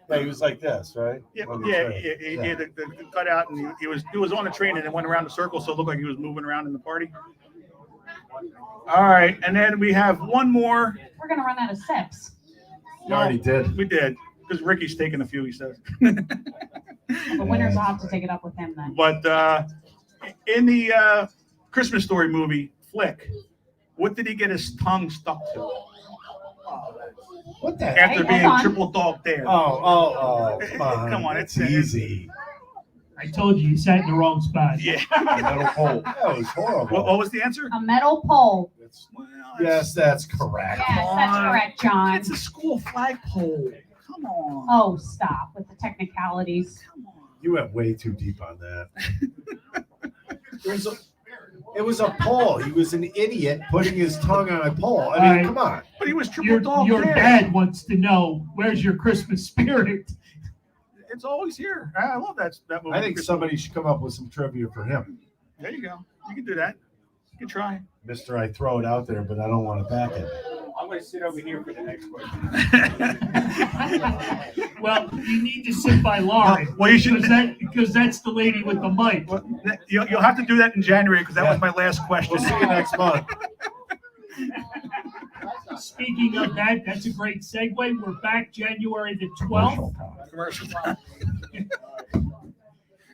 S3: Yeah, he was like this, right?
S1: Yeah,
S3: On the
S1: yeah,
S3: train.
S1: he had the cutout, and he was on the train, and it went around the circle, so it looked like he was moving around in the party. All right, and then we have one more.
S4: We're gonna run out of sips.
S3: You already did.
S1: We did, because Ricky's taking a few, he says.
S4: The winners will have to take it up with him then.
S1: But in the Christmas Story movie, Flick, what did he get his tongue stuck to
S3: What the heck?
S1: after
S4: Hold
S1: being
S4: on.
S1: triple dog dared?
S3: Oh, come on.
S1: Come on,
S3: it's
S1: it's-
S3: easy.
S2: I told you sat in the wrong spot.
S1: Yeah.
S3: Metal pole. That was horrible.
S1: What was the answer?
S4: A metal pole.
S1: Well,
S3: Yes, that's correct.
S4: Yes, that's correct, John.
S1: It's a school flagpole. Come on.
S4: Oh, stop with the technicalities.
S1: Come on.
S3: You went way too deep on that. It was a pole. He was an idiot putting his tongue on a pole. I mean,
S2: All right.
S3: come on.
S1: But he was triple dog
S2: Your
S1: dared.
S2: dad wants to know, where's your Christmas spirit?
S1: It's always here. I love that movie.
S3: I think somebody should come up with some trivia for him.
S1: There you go. You can do that. You can try.
S3: Mister, I throw it out there, but I don't want to back it.
S7: I'm going to sit over here for the next question.
S2: Well, you need to sit by Lauren.
S1: Well, you should.
S2: Because that's the lady with the mic.
S1: Well, you'll have to do that in January because that
S3: Yeah.
S1: was my last question.
S3: We'll see you next month.
S2: Speaking of that, that's a great segue. We're back January the 12th.
S1: Commercial time.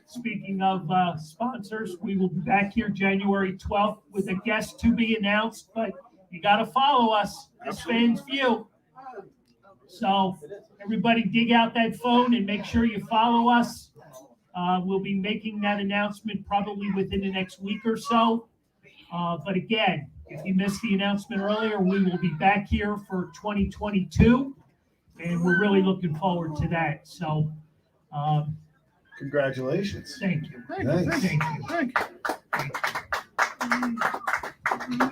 S2: Speaking of sponsors, we will be back here January 12th with a guest to be announced, but you got to follow us. This Fans View. So everybody dig out that phone and make sure you follow us. We'll be making that announcement probably within the next week or so. But again, if you missed the announcement earlier, we will be back here for 2022, and we're really looking forward to that. So
S3: Congratulations.
S2: thank you.
S3: Thanks.
S2: Thank you.
S1: Thank you.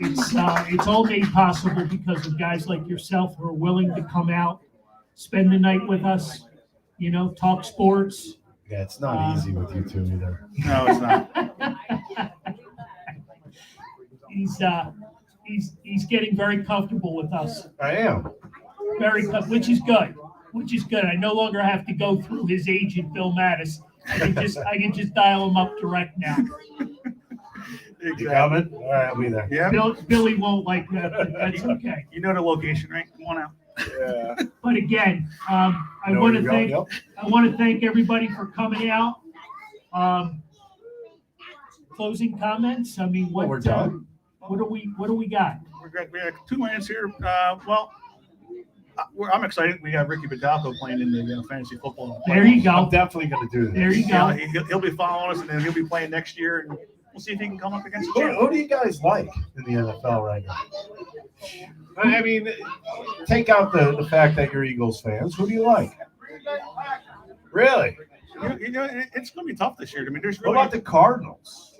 S2: It's all made possible because of guys like yourself who are willing to come out, spend the night with us, talk sports.
S3: Yeah, it's not easy with you two either.
S1: No, it's not.
S2: He's getting very comfortable with us.
S3: I am.
S2: which is good. Which is good. I no longer have to go through his agent, Bill Mattis. I can just dial him up direct now.
S3: You coming? All right, I'll be there.
S1: Yeah.
S2: Billy won't like that, but that's okay.
S1: You know the location, right? Come on out.
S3: Yeah.
S2: But again, I
S3: Know
S2: want
S3: where
S2: to
S3: you're
S2: thank
S3: going?
S2: I want to thank everybody for coming out. Closing comments. I mean,
S3: Well, we're done.
S2: What do we got?
S1: We have 2 minutes here. I'm excited. We have Ricky Bottalico playing in the fantasy football.
S2: There you
S3: I'm
S2: go.
S3: definitely going to do this.
S2: There you
S1: Yeah,
S2: go.
S1: he'll be following us, and then he'll be playing next year, and we'll see if he can come up against the
S3: Who,
S1: champ.
S3: who do you guys like in the NFL right now? I mean, take out the fact that you're Eagles fans. Who do you like? Really?
S1: You know, it's going to be tough this year. I mean, there's
S3: What
S1: really
S3: about the Cardinals?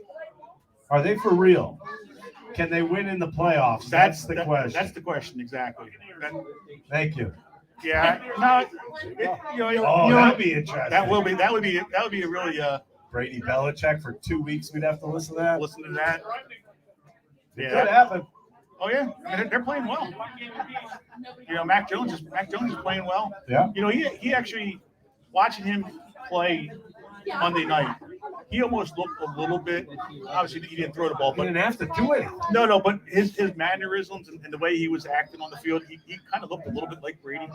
S3: Are they for real? Can they win in the playoffs? That's the question.
S1: That's the question, exactly.
S3: Thank you.
S1: Yeah, no,
S3: Oh, that'd be interesting.
S1: that would be a really
S3: Brady Belichick for 2 weeks. We'd have to listen to that.
S1: listen to that.
S3: It
S1: Yeah.
S3: could happen.
S1: Oh yeah, I mean, they're playing well. You know, Mac Jones is playing well.
S3: Yeah.
S1: You know, he actually watching him play Monday night. He almost looked a little bit. Obviously, he didn't throw the ball,
S3: He
S1: but
S3: didn't have to do anything.
S1: no, but his mannerisms and the way he was acting on the field, he kind of looked a little bit like Brady.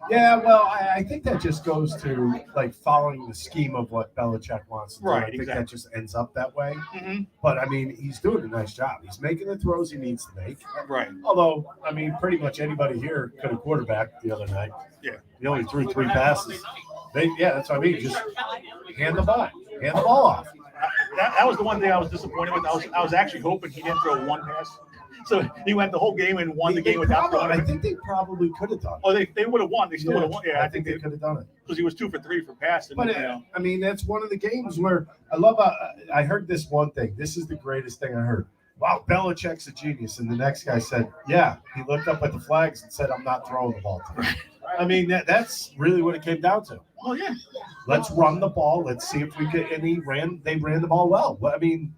S3: Yeah, well, I think that just goes to like following the scheme of what Belichick wants to do.
S1: Right,
S3: I think
S1: exactly.
S3: that just ends up that way.
S1: Mm-hmm.
S3: But I mean, he's doing a nice job. He's making the throws he needs to make.
S1: Right.
S3: Although, I mean, pretty much anybody here could have quarterbacked the other night.
S1: Yeah.
S3: He only threw 3 passes. That's what I mean. Just hand the ball off.
S1: That was the one thing I was disappointed with. I was actually hoping he didn't throw 1 pass. So he went the whole game and won the game without throwing
S3: I
S1: it.
S3: think they probably could have done it.
S1: Oh, they would have won. They still would have won. Yeah,
S3: I think they could have done it.
S1: because he was 2 for 3 for passing.
S3: But
S1: you know.
S3: I mean, that's one of the games where I love. I heard this one thing. This is the greatest thing I heard. Wow, Belichick's a genius. And the next guy said, "Yeah." He looked up at the flags and said, "I'm not throwing the ball today." I mean, that's really what it came down to.
S1: Oh yeah.
S3: Let's run the ball. Let's see if we could. And they ran the ball well. I mean,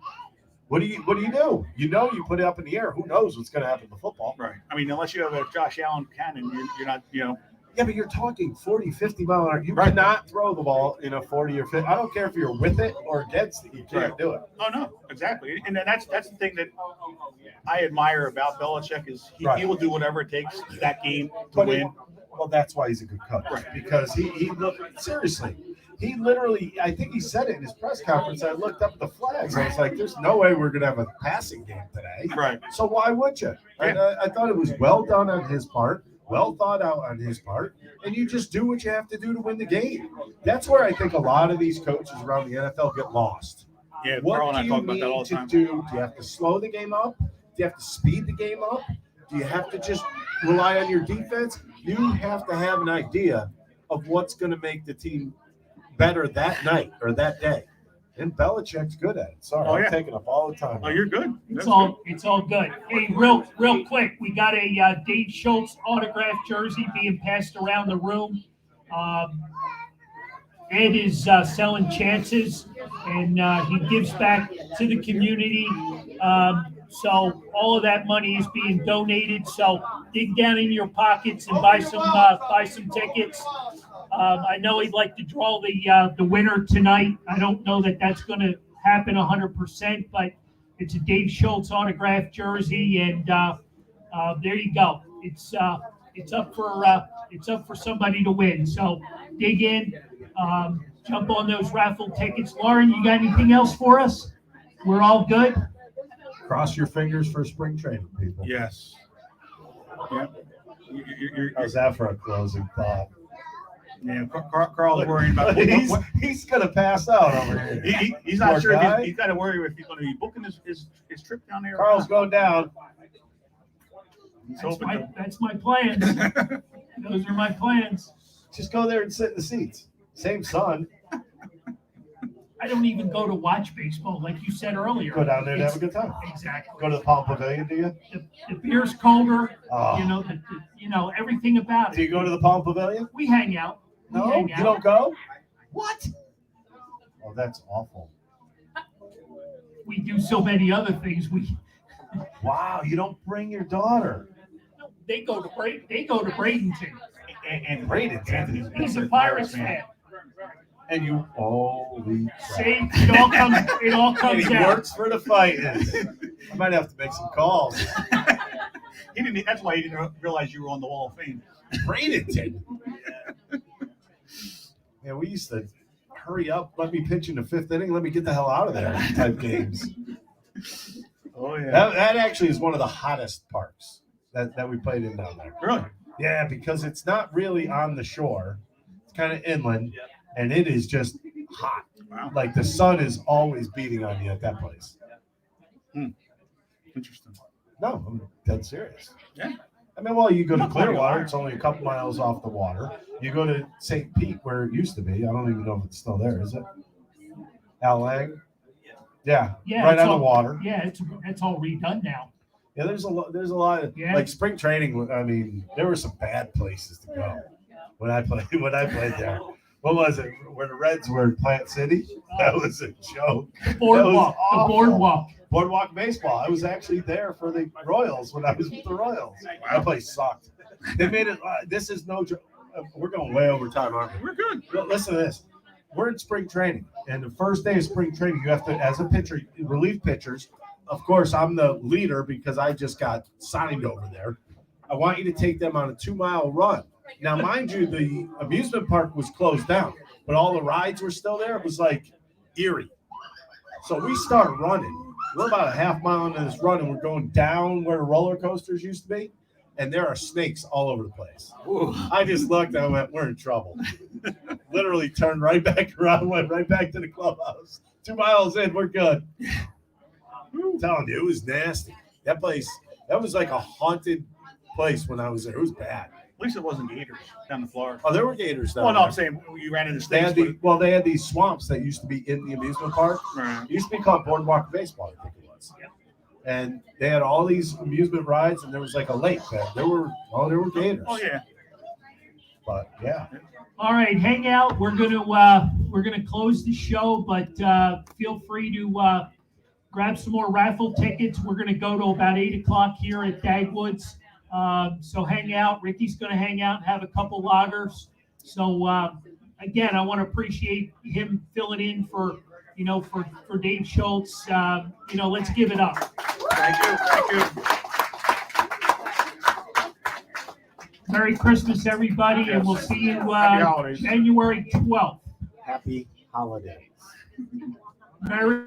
S3: what do you do? You know, you put it up in the air. Who knows what's going to happen to football?
S1: Right. I mean, unless you have a Josh Allen cannon, you're not. You know.
S3: Yeah, but you're talking 40, 50 mile an hour. You
S1: Right.
S3: cannot throw the ball in a 40 or 50. I don't care if you're with it or against it. You can't
S1: Right.
S3: do it.
S1: Oh no, exactly. And then that's the thing that I admire about Belichick is he
S3: Right.
S1: will do whatever it takes that game to
S3: But
S1: win.
S3: Well, that's why he's a good coach.
S1: Right.
S3: Because he looked seriously. He literally, I think he said it in his press conference. I looked up the flags. I was like, "There's no way we're going to have a passing game today."
S1: Right.
S3: So why would you? And I thought it was well done on his part, well thought out on his part, and you just do what you have to do to win the game. That's where I think a lot of these coaches around the NFL get lost.
S1: Yeah.
S3: What
S1: Carl and
S3: do
S1: I
S3: you
S1: talk about
S3: need
S1: that all the
S3: to
S1: time.
S3: do? Do you have to slow the game up? Do you have to speed the game up? Do you have to just rely on your defense? You have to have an idea of what's going to make the team better that night or that day. And Belichick's good at it. Sorry,
S1: Oh, yeah.
S3: I'm taking up all the time.
S1: Oh, you're good.
S2: It's
S1: That's
S2: all good. Hey, real quick, we got a Dave Schultz autographed jersey being passed around the room. Ed is selling chances, and he gives back to the community. So all of that money is being donated. So dig down in your pockets and buy some tickets. I know he'd like to draw the winner tonight. I don't know that that's going to happen 100%, but it's a Dave Schultz autographed jersey, and there you go. It's up for somebody to win. So dig in, jump on those raffle tickets. Lauren, you got anything else for us? We're all good.
S3: Cross your fingers for spring training, people.
S1: Yes. Yeah.
S3: How's that for a closing thought?
S1: Yeah. Carl's worrying about
S3: He's going to pass out over here.
S1: he's not
S3: Poor
S1: sure
S3: guy.
S1: if he's got to worry if he's going to be booking his trip down there. or
S3: Carl's
S1: not.
S3: going down.
S1: He's hoping to.
S2: That's my plans. Those are my plans.
S3: Just go there and sit in the seats. Same sun.
S2: I don't even go to watch baseball, like you said earlier.
S3: Go down there and have a good time.
S2: Exactly.
S3: Go to the Palm Pavilion, do you?
S2: The beer's colder.
S3: Oh.
S2: You know everything about
S3: Do
S2: it.
S3: you go to the Palm Pavilion?
S2: We hang out. We
S3: No,
S2: hang
S3: you
S2: out.
S3: don't go? What? Oh, that's awful.
S2: We do so many other things.
S3: Wow, you don't bring your daughter.
S2: they go to Bradenton.
S1: And
S3: Bradenton.
S1: Anthony's
S2: He's a Pirates fan.
S3: And you, holy crap.
S2: See, it all
S3: And
S2: comes
S3: he
S2: out.
S3: works for the Fighters. I might have to make some calls.
S1: He didn't. That's why he didn't realize you were on the Wall of Fame.
S3: Bradenton. Yeah, we used to hurry up, let me pitch in the fifth inning, let me get the hell out of there type games.
S1: Oh yeah.
S3: That actually is one of the hottest parks that we played in down there.
S1: Really?
S3: Yeah, because it's not really on the shore. It's kind of inland, and it is just hot.
S1: Wow.
S3: Like the sun is always beating on you at that place.
S1: Interesting.
S3: No, I'm dead serious.
S1: Yeah.
S3: I mean, well, you go to
S1: Not quite
S3: Clearwater,
S1: far.
S3: it's only a couple miles off the water. You go to St. Pete, where it used to be. I don't even know if it's still there, is it? Al Lang? Yeah,
S2: Yeah,
S3: right
S2: it's
S3: on the
S2: all-
S3: water.
S2: Yeah, it's all redone now.
S3: Yeah, there's a lot of
S2: Yeah.
S3: like spring training. I mean, there were some bad places to go when I played there. What was it? Where the Reds were in Plant City? That was a joke.
S2: The boardwalk. The
S3: awful.
S2: boardwalk.
S3: Boardwalk baseball. I was actually there for the Royals when I was with the Royals. That place sucked. They made it. This is no joke. We're going way over time, aren't we?
S1: We're good.
S3: Listen to this. We're in spring training, and the first day of spring training, you have to, as a pitcher, relief pitchers. Of course, I'm the leader because I just got signed over there. I want you to take them on a 2-mile run. Now, mind you, the amusement park was closed down, but all the rides were still there. It was like eerie. So we start running. We're about a half mile into this run, and we're going down where the roller coasters used to be, and there are snakes all over the place.
S1: Ooh.
S3: I just looked and I went, we're in trouble. Literally turned right back around, went right back to the clubhouse. 2 miles in, we're good. I'm telling you, it was nasty. That place, that was like a haunted place when I was there. It was bad.
S1: At least it wasn't gators down in Florida.
S3: Oh, there were gators down
S1: Well, no,
S3: there.
S1: I'm saying you ran into
S3: They
S1: snakes.
S3: had they had these swamps that used to be in the amusement park.
S1: Right.
S3: It used to be called Boardwalk Baseball, I think it was. And they had all these amusement rides, and there was like a lake there. There were gators.
S1: Oh yeah.
S3: But yeah.
S2: All right, hang out. We're gonna close the show, but feel free to grab some more raffle tickets. We're gonna go to about 8:00 here at Dagwood's. So hang out. Ricky's gonna hang out and have a couple lagers. So again, I want to appreciate him filling in for Dave Schultz. Let's give it up.
S1: Thank you. Thank you.
S2: Merry Christmas, everybody, and we'll see you
S1: Happy holidays.
S2: January 12th.
S3: Happy holidays.
S2: Merry